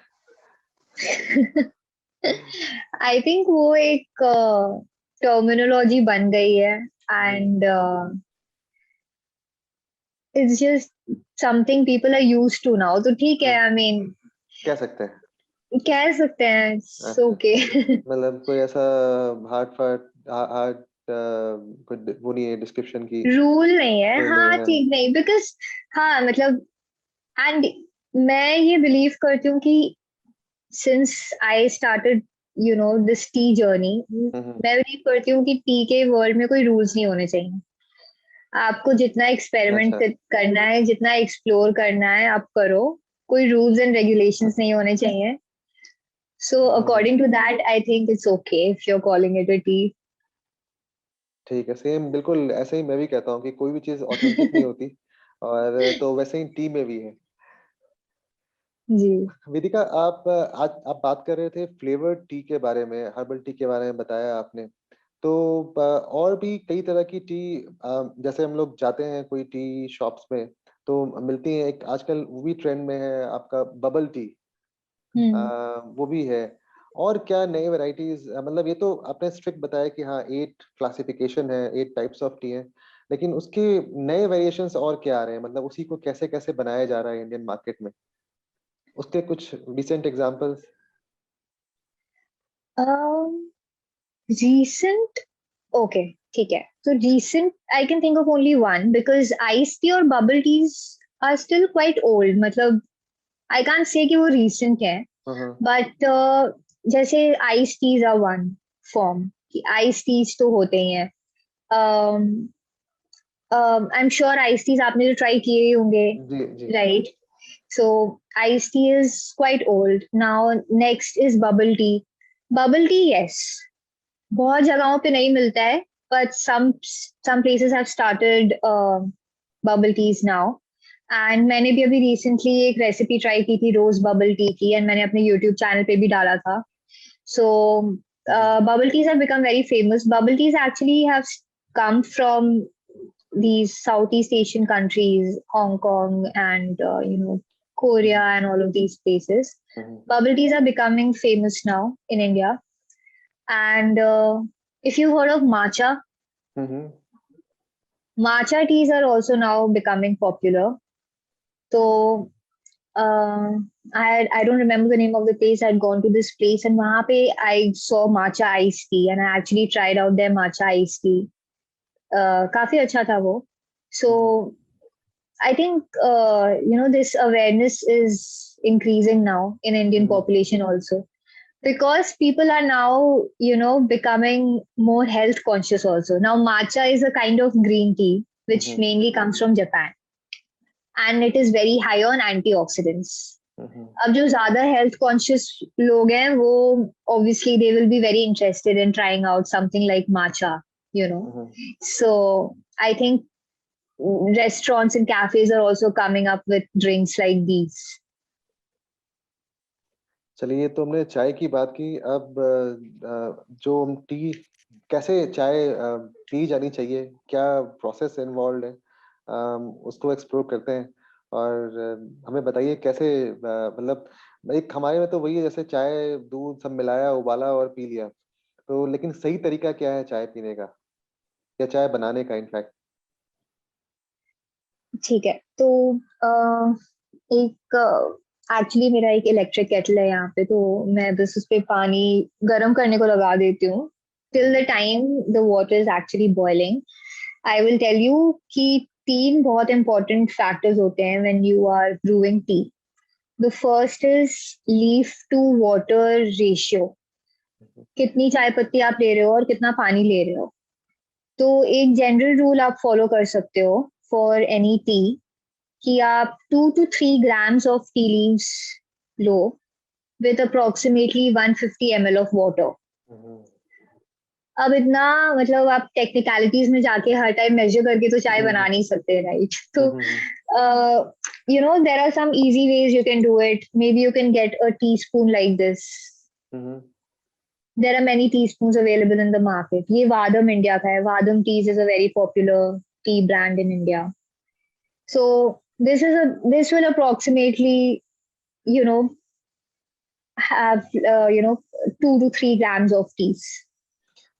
आई थिंक वो एक टर्मिनोलॉजी बन गई है, and it's just something people are used to now. तो ठीक है, आई मीन कह सकते हैं, ओके. मतलब कोई ऐसा हार्ड कोई वो नहीं है डिस्क्रिप्शन की, रूल नहीं है. हाँ, है. ठीक नहीं, बिकॉज हाँ मतलब, एंड मैं ये बिलीव करती हूँ कि since I started this T journey, मैं बिलीव करती हूँ कि टी के वर्ल्ड में कोई रूल्स नहीं होने चाहिए. आपको जितना एक्सपेरिमेंट करना है, जितना एक्सप्लोर करना है, आप करो. कोई रूल्स एंड रेगुलेशंस नहीं होने चाहिए. So according to that, I think it's okay if you are calling it a tea. ठीक है, सेम बिल्कुल ऐसे ही मैं भी कहता हूँ कि कोई भी चीज ऑथेंटिक नहीं होती, और तो वैसे ही टी में भी है. जी. वेदिका, आज आप बात कर रहे थे फ्लेवर्ड टी के बारे में, हर्बल टी के बारे में बताया आपने. तो और भी कई तरह की टी, जैसे हम लोग जाते हैं कोई टी शॉप्स में, तो मिलती हैं। एक आजकल वो भी ट्रेंड में है आपका बबल टी, वो भी है। और क्या नई वैरायटीज, मतलब ये तो आपने स्ट्रिक्ट बताया कि हाँ 8 क्लासिफिकेशन है, 8 टाइप्स ऑफ टी है, लेकिन उसके नए वेरिएशंस और क्या आ रहे हैं, मतलब उसी को कैसे कैसे बनाया जा रहा है इंडियन मार्केट में, उसके कुछ रिसेंट एग्जांपल्स? Recent, okay, ठीक है. So recent, I can think of only one because iced tea और bubble teas are still quite old. मतलब I can't say कि वो recent है, हाँ but जैसे iced teas are one form. कि iced teas तो होते ही हैं. Um, I'm sure iced teas आपने तो try किए ही होंगे, जी जी। right? So iced tea is quite old. Now next is bubble tea. Bubble tea, yes. बहुत जगहों पे नहीं मिलता है, but some places have started bubble teas now. And मैंने भी अभी रिसेंटली एक रेसिपी ट्राई की थी रोज बबल टी की, एंड मैंने अपने यूट्यूब चैनल पे भी डाला था. सो bubble teas have become very famous. Bubble teas actually have come from these Southeast Asian countries, Hong Kong and Korea and all of these places. Bubble teas are becoming famous now in India. And if you heard of matcha teas are also now becoming popular. So I don't remember the name of the place. I'd gone to this place and वहाँ पे I saw matcha iced tea and I actually tried out their matcha iced tea. काफी अच्छा था वो. So I think this awareness is increasing now in Indian population also, because people are now becoming more health conscious also. Now matcha is a kind of green tea which mainly comes from Japan, and it is very high on antioxidants. अब जो ज्यादा health conscious लोग हैं वो obviously they will be very interested in trying out something like matcha, you know. So I think restaurants and cafes are also coming up with drinks like these. चलिए, तो हमने चाय की बात की। अब जो हम टी, कैसे चाय पी जानी चाहिए, क्या प्रोसेस इन्वॉल्व है, उसको एक्सप्लोर करते हैं। और हमें बताइए कैसे, मतलब एक हमारे में तो वही है, जैसे चाय दूध सब मिलाया, उबाला और पी लिया। तो लेकिन सही तरीका क्या है चाय पीने का, या चाय बनाने का इनफैक्ट? ठीक है, तो एक एक्चुअली मेरा एक इलेक्ट्रिक केटल है यहाँ पे, तो मैं बस उस पे पानी गर्म करने को लगा देती हूँ. Till the time the water is actually boiling, I will tell you कि 3 बहुत इंपॉर्टेंट फैक्टर्स होते हैं when you are brewing tea. The first is leaf to water ratio. कितनी चाय पत्ती आप ले रहे हो और कितना पानी ले रहे हो. तो एक जनरल रूल आप फॉलो कर सकते हो फॉर एनी टी, कि आप 2 to 3 grams of tea leaves low with approximately 150 ml of water. अब इतना मतलब आप टेक्निकलिटीज में जाके हर टाइम मेजर करके तो चाय बना नहीं सकते, राइट? तो there are some easy ways you can do it. Maybe you can get a teaspoon like this. There are many teaspoons available in the market. ये वादम इंडिया का है. वादम teas is a very popular tea brand in India. So this will approximately, have 2 to 3 grams of teas.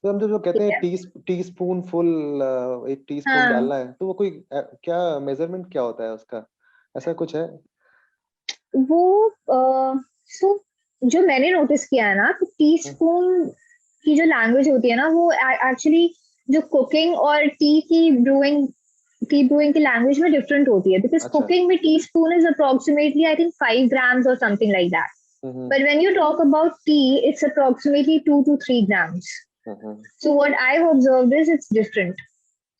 तो हम जो कहते हैं tea spoon full, एक tea spoon हाँ, डालना है, तो वो कोई क्या मेजरमेंट क्या होता है उसका, ऐसा कुछ है? वो so जो मैंने नोटिस किया है ना, तो टी स्पून की जो लैंग्वेज होती है ना, वो एक्चुअली जो कुकिंग और टी ब्रूइंग की लैंग्वेज में डिफरेंट होती है. बिकॉज कुकिंग में tea spoon is approximately I think 5 grams और something like that. But when you talk about tea, it's approximately 2 to 3 grams. So what I've observed is it's different.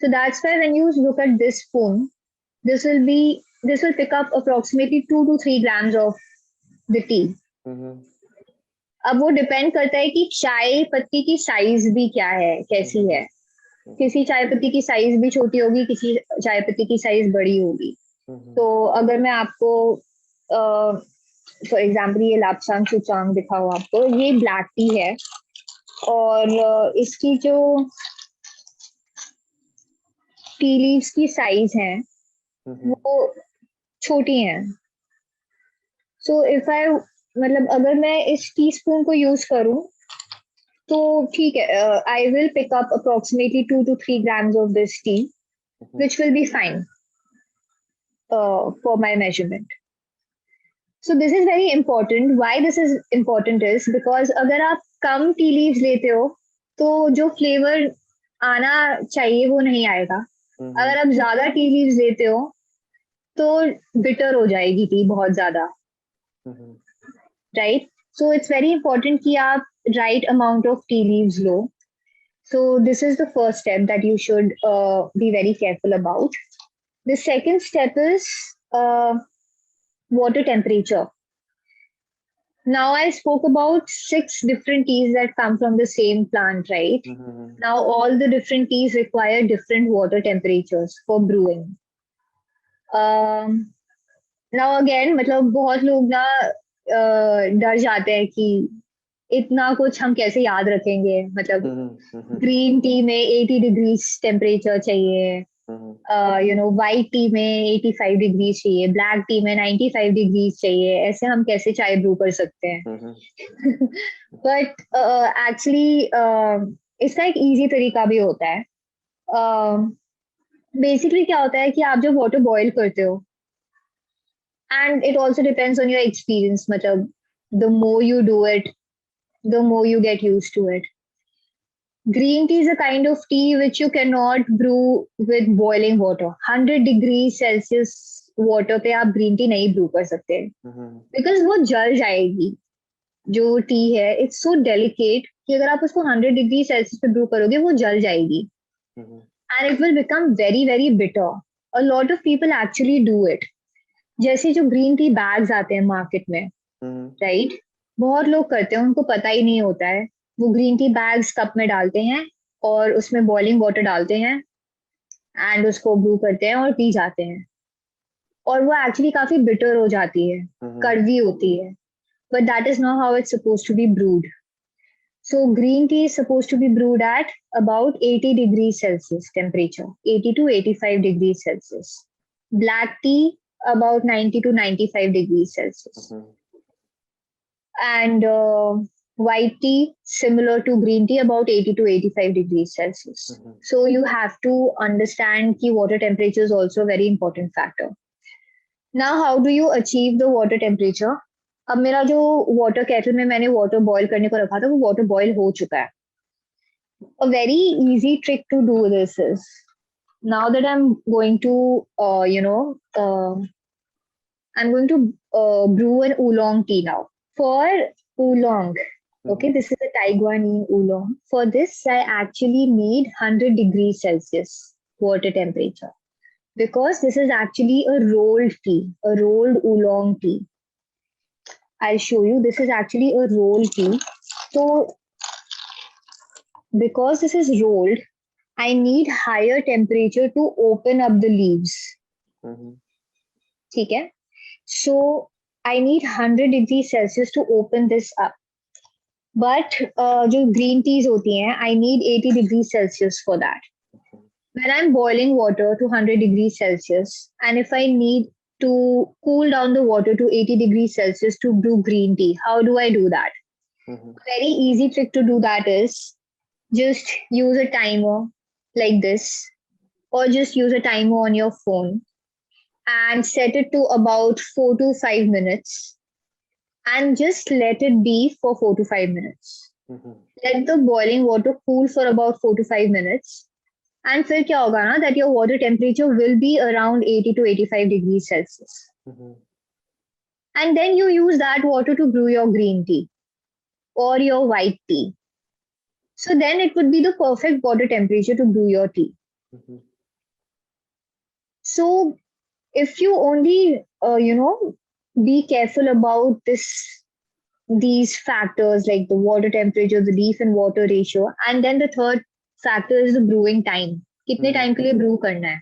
So that's why when you look at this spoon, this will pick up approximately 2 to 3 grams of the tea. अब वो depend करता है कि चाय पत्ती की size भी क्या है, कैसी है. किसी चाय पत्ती की साइज भी छोटी होगी, किसी चाय पत्ती की साइज बड़ी होगी. तो अगर मैं आपको फॉर एग्जाम्पल ये लापसांग चुचांग दिखाऊं आपको, ये ब्लैक टी है और इसकी जो टी लीव्स की साइज है वो छोटी हैं. So if I मतलब अगर मैं इस टीस्पून को यूज करूं तो ठीक है, I will pick up approximately 2 to 3 grams of this tea, which will be fine for my measurement. So this is very important. Why this is important is because अगर आप कम टी लीव्स लेते हो तो जो फ्लेवर आना चाहिए वो नहीं आएगा. अगर आप ज्यादा टी लीव्स लेते हो तो बिटर हो जाएगी टी बहुत ज्यादा, right? So it's very important कि आप right amount of tea leaves low. So this is the first step that you should be very careful about. The second step is water temperature. Now I spoke about 6 different teas that come from the same plant, right? Now all the different teas require different water temperatures for brewing. Now again, मतलब बहुत लोग ना डर जाते हैं कि इतना कुछ हम कैसे याद रखेंगे. मतलब ग्रीन टी में 80 डिग्रीज टेम्परेचर चाहिए, व्हाइट टी में 85 डिग्रीज चाहिए, ब्लैक टी में 95 डिग्रीज चाहिए. ऐसे हम कैसे चाय ब्रू कर सकते हैं? बट एक्चुअली इसका एक इजी तरीका भी होता है. बेसिकली क्या होता है कि आप जब वाटर बॉईल करते हो, and it also depends on your experience, मतलब the more you do it the more you get used to it. Green tea is a kind of tea which you cannot brew with boiling water. 100 degrees Celsius water पे आप green tea नहीं brew कर सकते, because वो जल जाएगी. जो T है it's so delicate कि अगर आप उसको 100 डिग्री सेल्सियस पे brew करोगे वो जल जाएगी, and it will become very very bitter. A lot of people actually do it. जैसे जो green tea bags आते हैं मार्केट में, right? बहुत लोग करते हैं, उनको पता ही नहीं होता है. वो ग्रीन टी बैग्स कप में डालते हैं और उसमें बॉइलिंग वाटर डालते हैं एंड उसको ब्रू करते हैं और पी जाते हैं, और वो एक्चुअली काफी बिटर हो जाती है, कड़वी होती है. But that is not how it's supposed to be brewed. So green tea is supposed to be brewed at about 80 degree celsius temperature, 80 to 85 degree celsius. Black tea about 90 to 95 degrees Celsius. And white tea similar to green tea about 80 to 85 degrees Celsius. So you have to understand कि water temperature is also a very important factor. Now how do you achieve the water temperature? अब मेरा जो water kettle में मैंने water boil करने को रखा था वो water boil हो चुका है. A very easy trick to do this is, now that I'm going to I'm going to brew an oolong tea now. For oolong, okay, this is a Taigwanese oolong. For this, I actually need 100 degrees Celsius water temperature, because this is actually a rolled tea, a rolled oolong tea. I'll show you. This is actually a rolled tea. So, because this is rolled, I need higher temperature to open up the leaves. ठीक है? So, I need 100 degrees Celsius to open this up. But जो green teas होती हैं, I need 80 degrees Celsius for that. When I'm boiling water to 100 degrees Celsius, and if I need to cool down the water to 80 degrees Celsius to brew green tea, how do I do that? A very easy trick to do that is just use a timer like this, or just use a timer on your phone and set it to about 4 to 5 minutes, and just let it be for 4 to 5 minutes. Let the boiling water cool for about 4 to 5 minutes, and फिर क्या होगा ना, that your water temperature will be around 80 to 85 degrees Celsius. And then you use that water to brew your green tea or your white tea. So then it would be the perfect water temperature to brew your tea. So if you only, be careful about these factors like the water temperature, the leaf and water ratio, and then the third factor is the brewing time. कितने time के लिए brew करना है?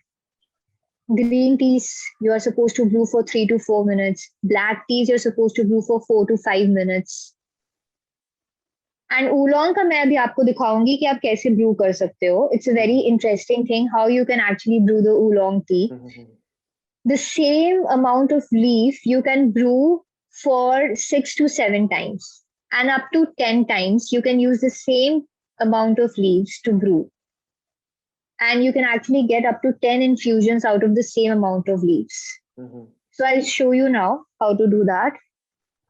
Green teas you are supposed to brew for 3 to 4 minutes. Black teas you're supposed to brew for 4 to 5 minutes. And oolong का मैं अभी आपको दिखाऊंगी कि आप कैसे brew कर सकते हो. It's a very interesting thing how you can actually brew the oolong tea. the same amount of leaf you can brew for 6 to 7 times, and up to 10 times you can use the same amount of leaves to brew, and you can actually get up to 10 infusions out of the same amount of leaves. Mm-hmm. So I'll show you now how to do that.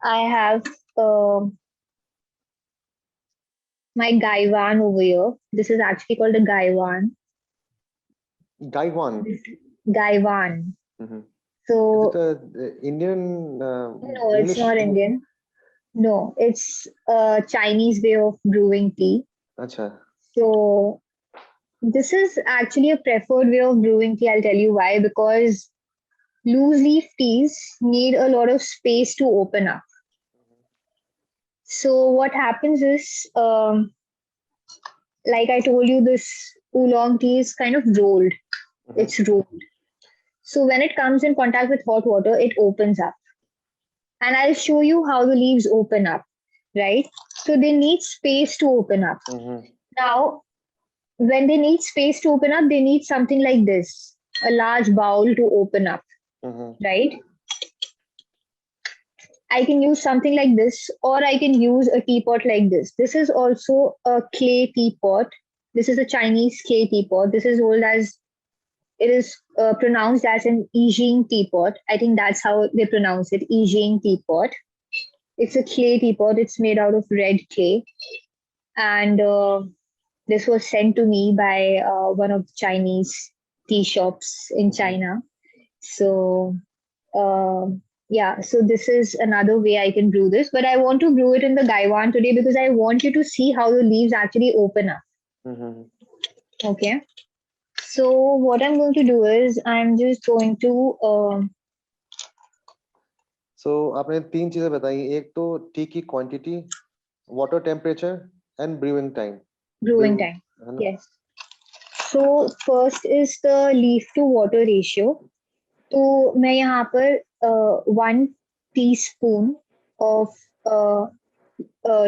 I have uh, my gaiwan over here. This is actually called a gaiwan. Gaiwan. Gaiwan. Mm-hmm. Is it So a Indian no, it's English? not Indian. No, it's a Chinese way of brewing tea. Acha. So this is actually a preferred way of brewing tea. I'll tell you why. Because loose leaf teas need a lot of space to open up. So what happens is, like I told you, this oolong tea is kind of rolled. Mm-hmm. It's rolled. So when it comes in contact with hot water, it opens up. And I'll show you how the leaves open up, right? So they need space to open up. Mm-hmm. Now, when they need space to open up, they need something like this, a large bowl to open up, Mm-hmm. right? I can use something like this, or I can use a teapot like this. This is also a clay teapot. This is a Chinese clay teapot. This is old as it is pronounced as an Yijing teapot. I think that's how they pronounce it, Yijing teapot. It's a clay teapot. It's made out of red clay, and this was sent to me by one of the Chinese tea shops in China. So uh, yeah, so this is another way I can brew this, but I want to brew it in the gaiwan today because I want you to see how the leaves actually open up. Mm-hmm. Okay. So what I'm going to do is I'm just going to So आपने तीन चीजें बताई, एक तो T की quantity, water temperature and brewing time. brewing time. है ना? Yes. So first is the leaf to water ratio. तो मैं यहाँ पर 1 teaspoon of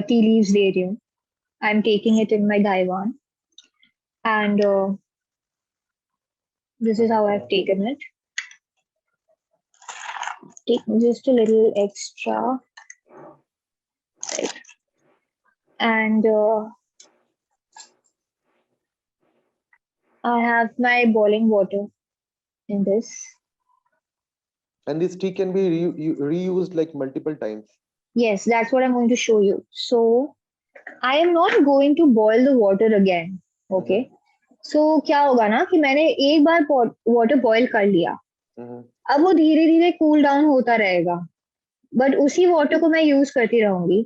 tea leaves ले रही हूँ. I'm taking it in my gaiwan, and this is how I've taken it. Take just a little extra, right? And I have my boiling water in this. And this tea can be reused like multiple times. Yes, that's what I'm going to show you. So I am not going to boil the water again. Okay. So क्या होगा ना कि मैंने एक बार water boil कर लिया, अब वो धीरे धीरे कूल डाउन होता रहेगा, बट उसी वाटर को मैं यूज करती रहूंगी.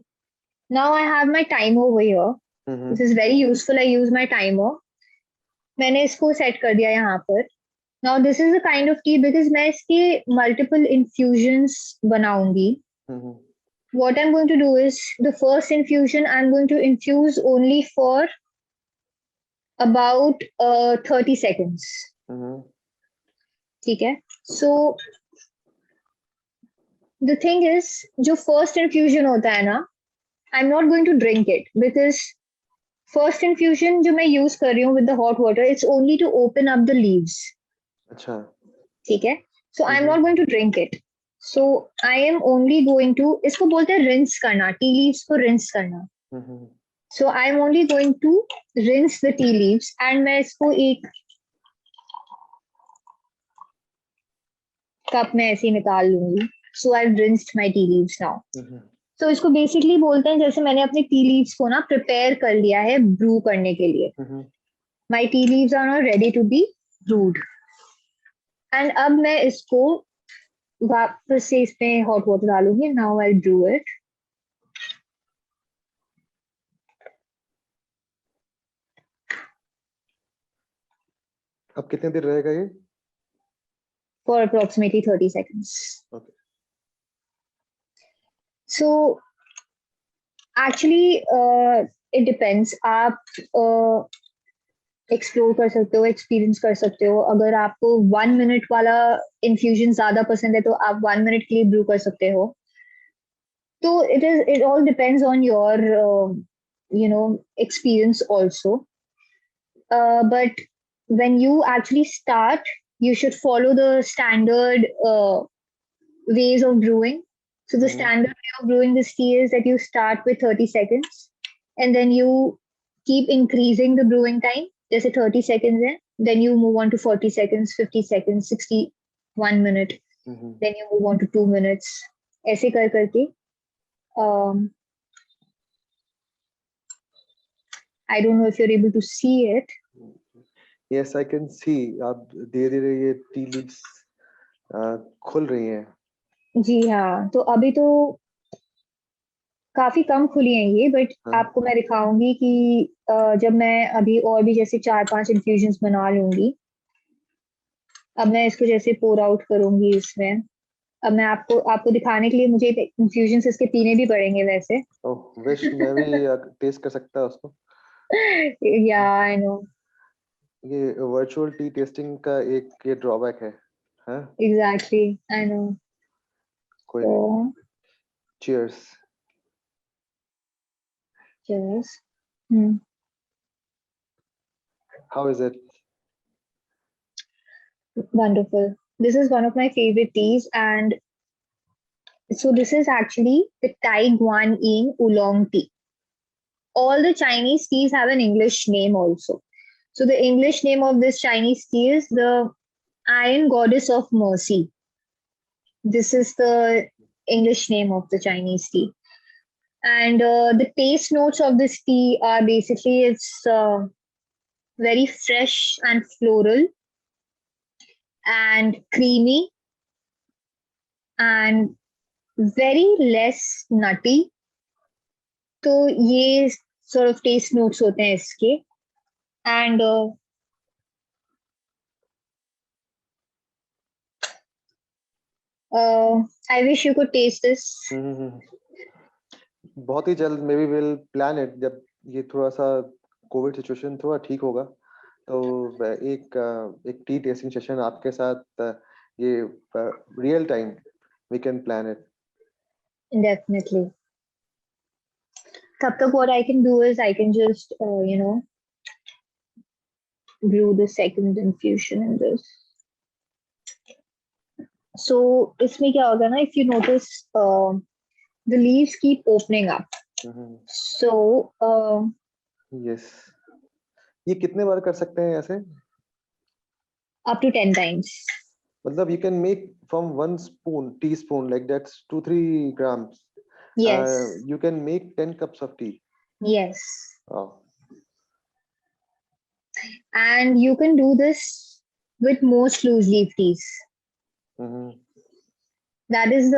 Now I have my timer over here. This is very useful. I use my timer. मैंने इसको सेट कर दिया यहाँ पर. Now this is the kind of T because मैं इसके मल्टीपल इन्फ्यूजन्स बनाऊंगी. What I'm going to do is the first infusion I'm going to infuse only for about 30 seconds. ठीक है. So the thing is, जो first infusion होता है ना, I'm not going to drink it because first infusion जो मैं use कर रही हूँ with the hot water, it's only to open up the leaves. अच्छा. ठीक है. So I'm not going to drink it. So I am only going to, इसको बोलते हैं rinse करना, tea leaves को rinse करना. So I'm only going to rinse the tea leaves, and मैं इसको एक कप में ऐसे ही निकाल लूंगी. So I've rinsed my tea leaves now. So इसको बेसिकली बोलते हैं जैसे मैंने अपने टी लीव्स को ना प्रिपेयर कर लिया है ब्रू करने के लिए. My tea leaves are now ready to be brewed. And अब मैं इसको वापस से इसमें हॉट वाटर डालूंगी. Now I'll brew it. अब कितने देर रहेगा ये? For approximately 30 seconds. Okay. So actually it depends. आप एक्सप्लोर कर सकते हो, एक्सपीरियंस कर सकते हो. अगर आपको 1 मिनट वाला इन्फ्यूजन ज्यादा पसंद है तो आप 1 मिनट के लिए ब्रू कर सकते हो. तो it all depends on your experience also. But when you actually start, you should follow the standard ways of brewing. So the standard way of brewing this tea is that you start with 30 seconds and then you keep increasing the brewing time. There's a 30 seconds in, then you move on to 40 seconds, 50 seconds, 61 minute, then you move on to 2 minutes. ऐसे कर करके I don't know if you're able to see it. Yes, I can see. आप धीरे-धीरे ये tea leaves खुल रही हैं. जी हाँ, तो अभी तो काफी कम खुली हैं ये, बट आपको मैं दिखाऊंगी कि जब मैं अभी और भी जैसे 4-5 इन्फ्यूजन्स बना लूंगी, अब मैं इसको जैसे पोर आउट करूंगी इसमें. अब मैं आपको दिखाने के लिए मुझे इन्फ्यूजन्स इसके पीने भी पड़ेंगे वैसे. ओह, विश मैं भी टेस्ट कर सकता है उसको. या आई नो. ये वर्चुअल टी टेस्टिंग का एक ये ड्रॉबैक है. हाँ, एग्जैक्टली, आई नो. कोई नहीं. Cheers. Cheers. How is it? Wonderful. This is one of my favorite teas, and so this is actually the Tai Guan Yin Oolong tea. All the Chinese teas have an English name also. So the English name of this Chinese tea is the Iron Goddess of Mercy. This is the English name of the Chinese tea. And the taste notes of this tea are basically it's very fresh and floral and creamy and very less nutty. तो ये sort of taste notes होते हैं इसके. And I wish you could taste this. बहुत ही जल्द maybe we'll plan it जब ये थोड़ा सा कोविड सिचुएशन थोड़ा ठीक होगा तो एक टी टेस्टिंग सेशन आपके साथ ये real time we can plan it. Definitely. तब तक what I can do is I can just brew the second infusion in this. So इसमें क्या होगा ना, if you notice the leaves keep opening up. So yes. ये कितने बार कर सकते हैं ऐसे? Up to 10 times. मतलब you can make from 1 teaspoon like that's 2-3 grams. Yes. You can make 10 cups of tea. Yes. Oh. And you can do this with most loose leaf teas. That is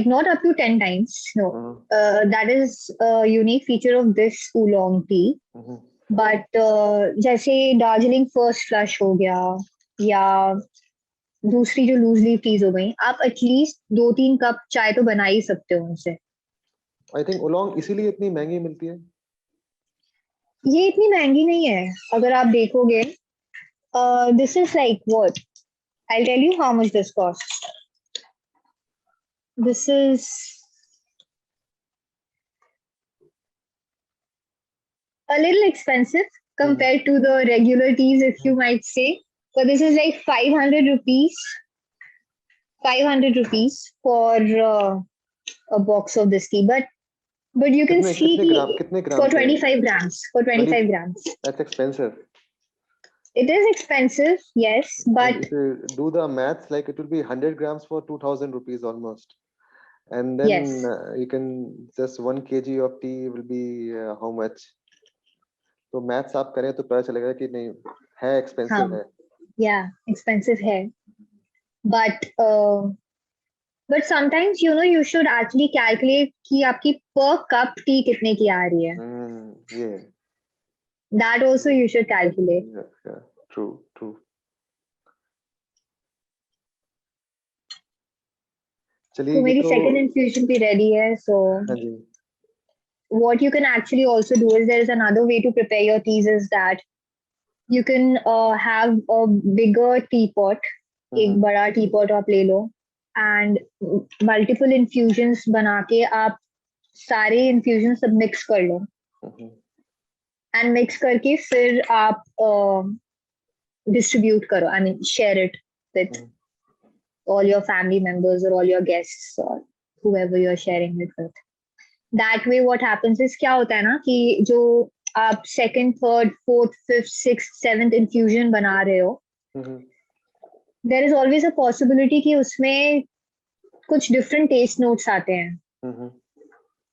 not up to 10 times. No. That is a unique feature of this oolong tea. But जैसे Darjeeling first flush हो गया या दूसरी जो loose leaf tease हो गई, आप at least 2-3 cup चाय तो बना ही सकते हो उनसे. आई थिंक ओलोंग इसीलिए इतनी महंगी मिलती है. ये इतनी महंगी नहीं है अगर आप देखोगे. This is like what I tell you how much this cost. This is a little expensive compared to the regular teas, if you might say. But this is like 500 rupees. 500 rupees for a box of this tea. But you can see कितने ग्राम for 25 grams. For 25 grams. That's expensive. It is expensive, yes. But if you do the maths, like it will be 100 grams for 2,000 rupees almost. And then yes. You can just 1 kg of tea will be how much? तो maths आप करें तो पता चलेगा कि नहीं है expensive है. या एक्सपेंसिव है. But sometimes you should actually calculate कि आपकी per cup टी कितने की आ रही है. That also you should calculate. Yeah, true. चलिए तो मेरी second infusion भी ready है. So हाँ जी. What you can actually also do is there is another way to prepare your teas is that you can have a bigger teapot. एक बड़ा teapot आप ले लो and multiple infusions बना के आप सारे infusions सब mix कर लो. And mix करके फिर आप distribute करो. I mean share it with all your family members or all your guests or whoever you're sharing it with. That way what happens is क्या होता है ना कि जो आप second, third, fourth, fifth, sixth, seventh infusion बना रहे हो, there is always a possibility कि उसमें कुछ different taste notes आते हैं.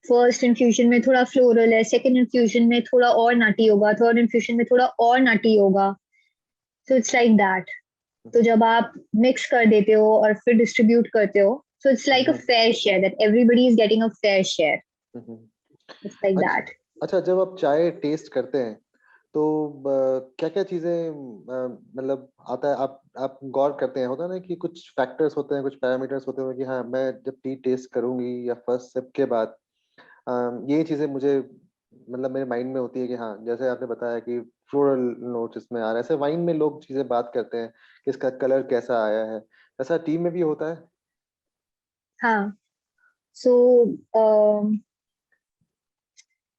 फर्स्ट इन्फ्यूजन में थोड़ा फ्लोरल है, सेकंड इन्फ्यूजन में थोड़ा और नटी होगा, थर्ड इन्फ्यूजन में थोड़ा और नटी होगा. So it's like that. तो जब आप मिक्स कर देते हो और फिर डिस्ट्रीब्यूट करते हो, so it's like a fair share, that everybody is getting a fair share. It's like that. अच्छा, जब आप चाय टेस्ट करते हैं तो क्या क्या चीजें मतलब आता है, आप गौर करते हैं? होता है ना कि कुछ फैक्टर्स होते हैं, कुछ पैरामीटर्स होते हैं कि हाँ, मैं जब टी टेस्ट करूंगी या फर्स्ट सिप के बाद ये चीजें मुझे मतलब मेरे माइंड में होती है कि हाँ, जैसे आपने बताया कि फ्लोरल नोट्स इसमें आ रहा है, ऐसे वाइन में लोग चीजें बात करते हैं कि इसका कलर कैसा आया है, ऐसा टी में भी होता है? हाँ. सो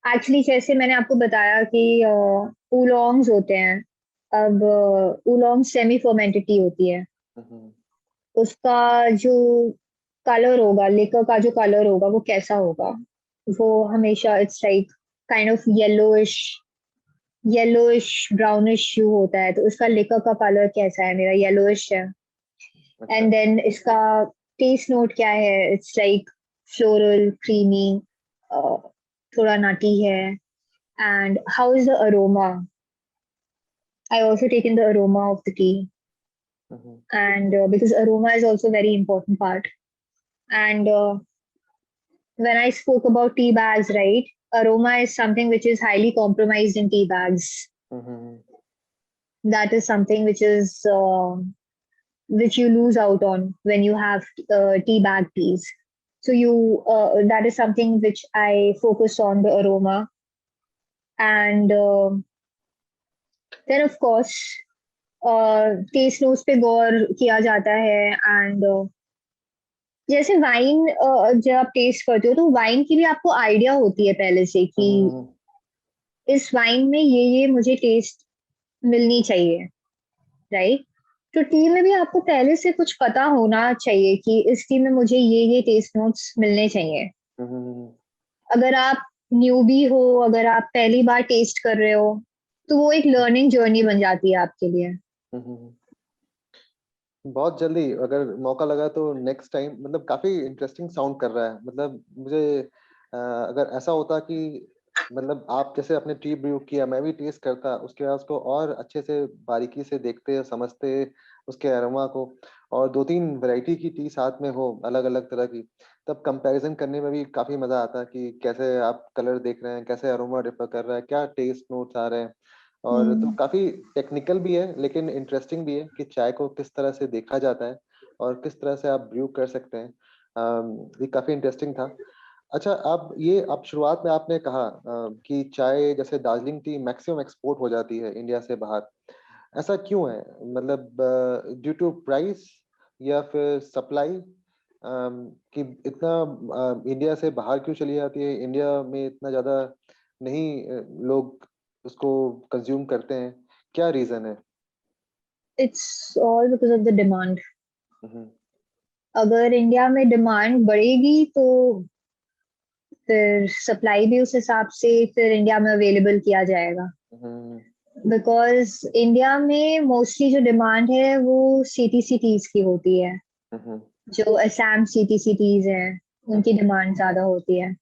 एक्चुअली जैसे मैंने आपको बताया कि ओलोंग्स होते हैं. अब ओलोंग सेमी फर्मेंटेड टी होती है. उसका जो कलर होगा, लिकर का जो कलर होगा वो कैसा होगा, वो हमेशा it's like kind of yellowish brownish hue होता है. तो उसका लिकर का कलर कैसा है? मेरा येलोइश है. एंड देन इसका टेस्ट नोट क्या है? इट्स लाइक फ्लोरल, क्रीमी, थोड़ा नटी है. And how is the aroma? I also take in the aroma of the tea. And because aroma is also a very important part. And when I spoke about tea bags, right, aroma is something which is highly compromised in tea bags. That is something which is which you lose out on when you have tea bag teas. So that is something which I focus on, the aroma. And then of course taste notes पे गौर किया जाता है. And जैसे wine जब आप test करते हो तो वाइन की भी आपको आइडिया होती है पहले से कि इस वाइन में ये मुझे टेस्ट मिलनी चाहिए, राइट? तो टी में भी आपको पहले से कुछ पता होना चाहिए कि इस टी में मुझे ये टेस्ट नोट्स मिलने चाहिए. अगर आप न्यूबी हो, अगर आप पहली बार टेस्ट कर रहे हो, तो वो एक लर्निंग जर्नी बन जाती है आपके लिए. बहुत जल्दी अगर मौका लगा तो नेक्स्ट टाइम, मतलब काफी इंटरेस्टिंग साउंड कर रहा है. मतलब मुझे अगर ऐसा होता कि मतलब आप जैसे आपने टी ब्रू किया, मैं भी टेस्ट करता, उसके बाद उसको और अच्छे से बारीकी से देखते समझते उसके अरोमा को, और 2-3 वैरायटी की टी साथ में हो अलग अलग तरह की, तब कंपैरिजन करने में भी काफी मजा आता है कि कैसे आप कलर देख रहे हैं, कैसे अरोमा डिफर कर रहा है, क्या टेस्ट नोट्स आ रहे हैं. और तो काफी टेक्निकल भी है लेकिन इंटरेस्टिंग भी है कि चाय को किस तरह से देखा जाता है और किस तरह से आप ब्रू कर सकते हैं. ये काफी इंटरेस्टिंग था. अच्छा, आप शुरुआत में आपने कहा कि चाय जैसे दार्जिलिंग टी मैक्सिमम एक्सपोर्ट हो जाती है इंडिया से बाहर. ऐसा क्यों है? मतलब ड्यू टू प्राइस या फिर सप्लाई कि इतना इंडिया से बाहर क्यों चली जाती है? इंडिया में इतना ज्यादा नहीं लोग उसको कंज्यूम करते हैं, क्या रीजन है? It's all because of the demand. अगर इंडिया में डिमांड बढ़ेगी तो फिर सप्लाई भी उस हिसाब से फिर इंडिया में अवेलेबल किया जाएगा. बिकॉज इंडिया में मोस्टली जो डिमांड है वो सिटी सिटीज की होती है. जो असम सिटी सिटीज हैं उनकी डिमांड ज्यादा होती है.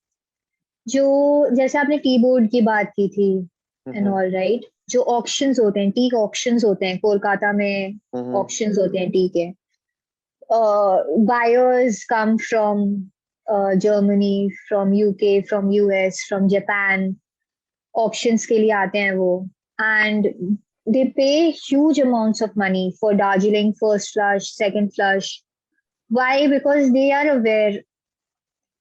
जो जैसे आपने टी बोर्ड की बात की थी एंड ऑल राइट, जो ऑक्शंस होते हैं, टी ऑक्शंस होते हैं, कोलकाता में ऑक्शंस होते हैं टी के. Buyers come from Germany, from UK, from US, from Japan. Auctions के लिए आते हैं वो, and they pay huge amounts of money for Darjeeling first flush, second flush. Why? Because they are aware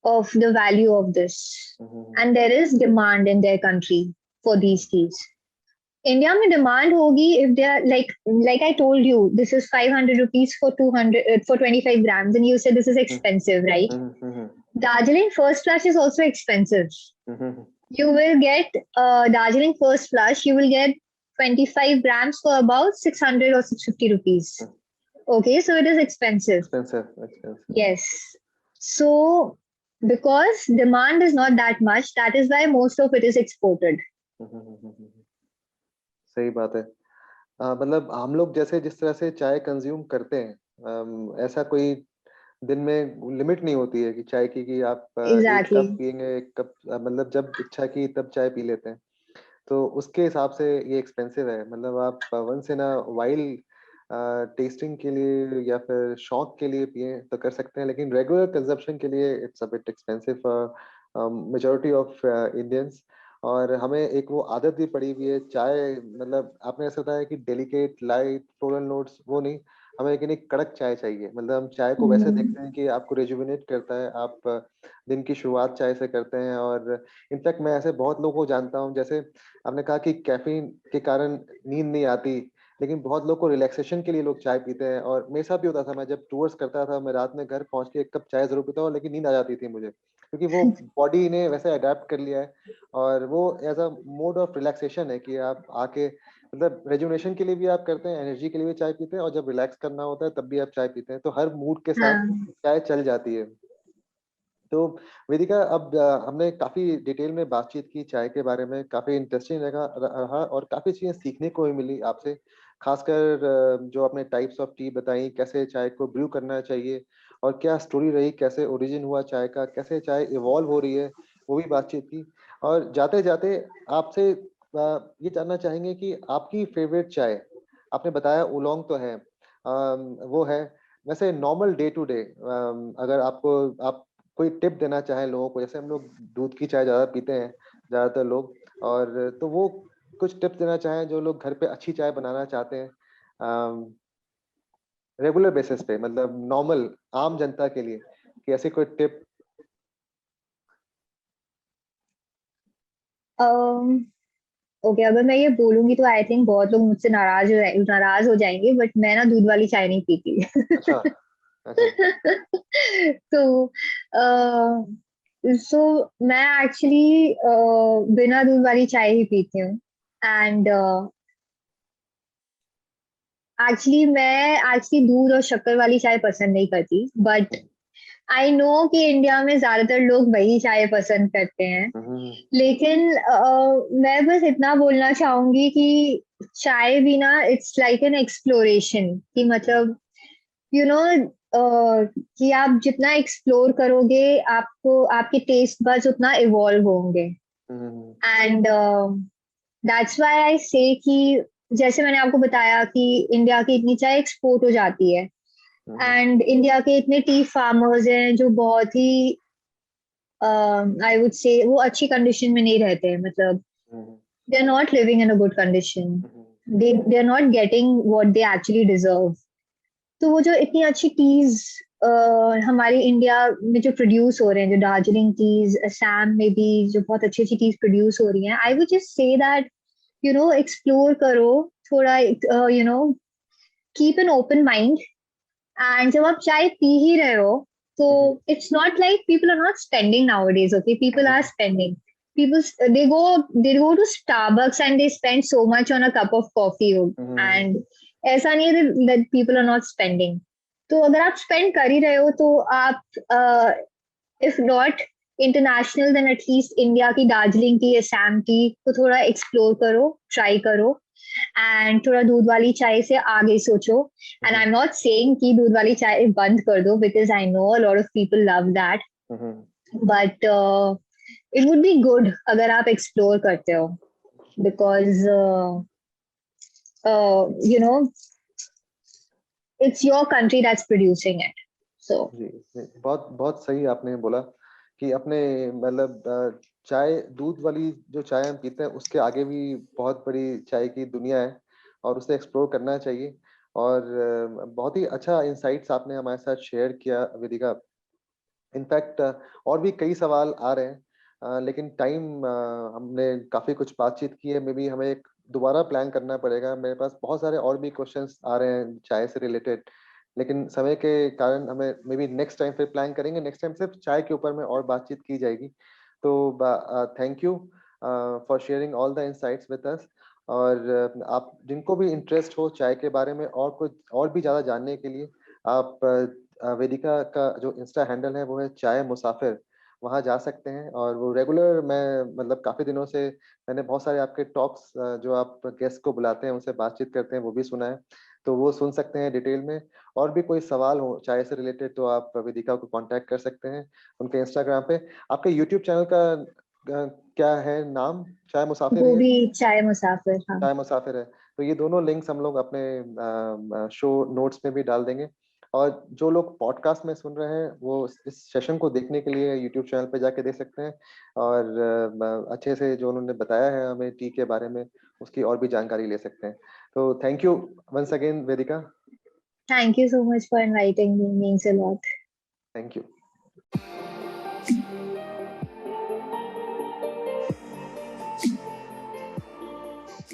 of the value of this, and there is demand in their country for these teas. India में demand होगी if they are like I told you, this is 500 rupees for 25 grams, and you said this is expensive, right? Darjeeling first flush is also expensive. You will get Darjeeling first flush, you will get 25 grams for about 600 or 650 rupees. Okay, so it is expensive. Expensive. Yes. So because demand is not that much, that is why most of it is exported. सही बात है. मतलब हम लोग जैसे जिस तरह से चाय कंज्यूम करते हैं, ऐसा कोई दिन में लिमिट नहीं होती है कि चाय की, कि आप एक कप Exactly. पिएंगे, एक कप, मतलब जब इच्छा की तब चाय पी लेते हैं. तो उसके हिसाब से ये एक्सपेंसिव है. मतलब आप once in a while tasting के लिए या फिर शौक के लिए पिए तो कर सकते हैं, लेकिन रेगुलर कंजप्शन के लिए it's a bit expensive for majority of Indians. और हमें एक वो आदत भी पड़ी हुई है चाय, मतलब आपने ऐसा बताया कि डेलिकेट, लाइट, फ्लोरल नोट्स, वो नहीं, हमें लेकिन एक कड़क चाय चाहिए. मतलब हम चाय को वैसे Mhm. देखते हैं कि आपको रेजुविनेट करता है, आप दिन की शुरुआत चाय से करते हैं. और इनफैक्ट मैं ऐसे बहुत लोगों को जानता हूँ, जैसे आपने कहा कि कैफीन के कारण नींद नहीं आती, लेकिन बहुत लोग को रिलैक्सेशन के लिए लोग चाय पीते हैं. और मेरे साथ भी होता था, मैं जब टूर्स करता था, मैं रात में घर पहुंच के एक कप चाय जरूर पीता हूँ, लेकिन नींद आ जाती थी मुझे, क्योंकि वो बॉडी ने वैसे अडेप्ट कर लिया है. और वो as a mode of relaxation है कि आप आके, मतलब रेजुनेशन के लिए भी आप करते हैं, एनर्जी के लिए भी चाय पीते हैं, और जब रिलैक्स करना होता है तब भी आप चाय पीते हैं. तो हर मूड के साथ हाँ. चाय चल जाती है. तो वेदिका, अब हमने काफ़ी डिटेल में बातचीत की चाय के बारे में, काफ़ी इंटरेस्टिंग रहा और काफ़ी चीज़ें सीखने को भी मिली आपसे। खासकर जो आपने टाइप्स ऑफ टी बताई, कैसे चाय को ब्रू करना चाहिए और क्या स्टोरी रही, कैसे ओरिजिन हुआ चाय का, कैसे चाय इवॉल्व हो रही है, वो भी बातचीत की. और जाते-जाते आपसे ये जानना चाहेंगे कि आपकी फेवरेट चाय, आपने बताया ओलोंग तो है, वो है. वैसे नॉर्मल डे टू डे अगर आपको आप कोई टिप देना चाहें लोगों को, जैसे हम लोग दूध की चाय ज़्यादा पीते हैं ज़्यादातर लोग, और तो वो कुछ टिप्स देना चाहें जो लोग घर पे अच्छी चाय बनाना चाहते हैं रेगुलर बेसिस पे, मतलब नॉर्मल आम जनता के लिए, कि ऐसी कोई टिप. ओके, अगर मैं ये बोलूंगी तो आई थिंक बहुत लोग मुझसे नाराज हो जाएंगे, बट मैं ना दूध वाली चाय नहीं पीती. अच्छा. अच्छा. तो सो मैं एक्चुअली बिना दूध वाली चाय ही पीती हूँ. एंड मैं दूध और शक्कर वाली चाय पसंद नहीं करती, बट आई नो कि इंडिया में ज्यादातर लोग वही चाय पसंद करते हैं. हम्म. लेकिन मैं बस इतना बोलना चाहूंगी कि चाय भी ना, इट्स लाइक एन एक्सप्लोरेशन, कि मतलब यू नो कि आप जितना एक्सप्लोर करोगे, आपको आपके टेस्ट बड्स उतना इवॉल्व होंगे. हम्म. एंड दैट्स व्हाई आई से कि जैसे मैंने आपको बताया कि इंडिया की इतनी चाय एक्सपोर्ट हो जाती है, हम्म. एंड इंडिया के इतने टी फार्मर्स हैं जो बहुत ही आई वुड से वो अच्छी कंडीशन में नहीं रहते हैं. मतलब hmm. They are not living in a good condition. They are not getting what they actually deserve. तो वो जो इतनी अच्छी टीज हमारी इंडिया में जो प्रोड्यूस हो रहे हैं, जो दार्जिलिंग टीज, असम में भी जो बहुत अच्छी अच्छी टीज प्रोड्यूस हो रही हैं, I would just say that explore करो थोड़ा. Keep an open mind. And जब आप चाय पी ही रहे हो, तो it's not like people are not spending nowadays. Okay, people are spending. People they go to Starbucks and they spend so much on a cup of coffee. And ऐसा नहीं है that people are not spending. तो अगर आप spend कर ही रहे हो, तो आप if not international then at least India की दार्जिलिंग टी, असम टी को थोड़ा एक्सप्लोर करो, ट्राई करो. एंड थोड़ा दूध वाली चाय से आगे सोचो. And I am not saying कि दूध वाली चाय बंद कर दो, because I know a lot of people love that. But it would be good अगर आप एक्सप्लोर करते हो, because you know it's your country that's producing it. So जी, जी, बहुत बहुत सही आपने बोला कि अपने, मतलब चाय, दूध वाली जो चाय हम पीते हैं उसके आगे भी बहुत बड़ी चाय की दुनिया है और उसे एक्सप्लोर करना चाहिए. और बहुत ही अच्छा इंसाइट्स आपने हमारे साथ शेयर किया वेदिका. इनफैक्ट और भी कई सवाल आ रहे हैं, लेकिन टाइम, हमने काफ़ी कुछ बातचीत की है, मे बी हमें एक दोबारा प्लान करना पड़ेगा. मेरे पास बहुत सारे और भी क्वेश्चंस आ रहे हैं चाय से रिलेटेड, लेकिन समय के कारण हमें मे बी नेक्स्ट टाइम फिर प्लान करेंगे. नेक्स्ट टाइम सिर्फ चाय के ऊपर में और बातचीत की जाएगी. तो thank you. For sharing all the insights with us. और आप जिनको भी इंटरेस्ट हो चाय के बारे में और कुछ और भी ज़्यादा जानने के लिए, आप वेदिका का जो इंस्टा हैंडल है वो है चाय मुसाफिर, वहाँ जा सकते हैं। और वो रेगुलर, मैं मतलब काफ़ी दिनों से मैंने बहुत सारे आपके टॉक्स जो आप गेस्ट को बुलाते हैं उनसे बातचीत करते हैं वो भी सुना है, तो वो सुन सकते हैं डिटेल में। और भी कोई सवाल हो चाय से रिलेटेड तो आप वेदिका को कांटेक्ट कर सकते हैं उनके इंस्टाग्राम पे। आपके यूट्यूब चैनल का क्या है नाम? चाय मुसाफिर ही वो है? भी चाय मुसाफिर, हाँ। चाय मुसाफिर है। तो ये दोनों लिंक्स हम लोग अपने शो नोट्स में भी डाल देंगे। और जो लोग पॉडकास्ट में सुन रहे हैं वो इस सेशन को देखने के लिए यूट्यूब चैनल पे जाके देख सकते हैं। और अच्छे से जो उन्होंने बताया है हमें टी के बारे में, उसकी और भी जानकारी ले सकते हैं। तो thank you once again Vedika. Thank you so much for inviting me. Means a lot. Thank you.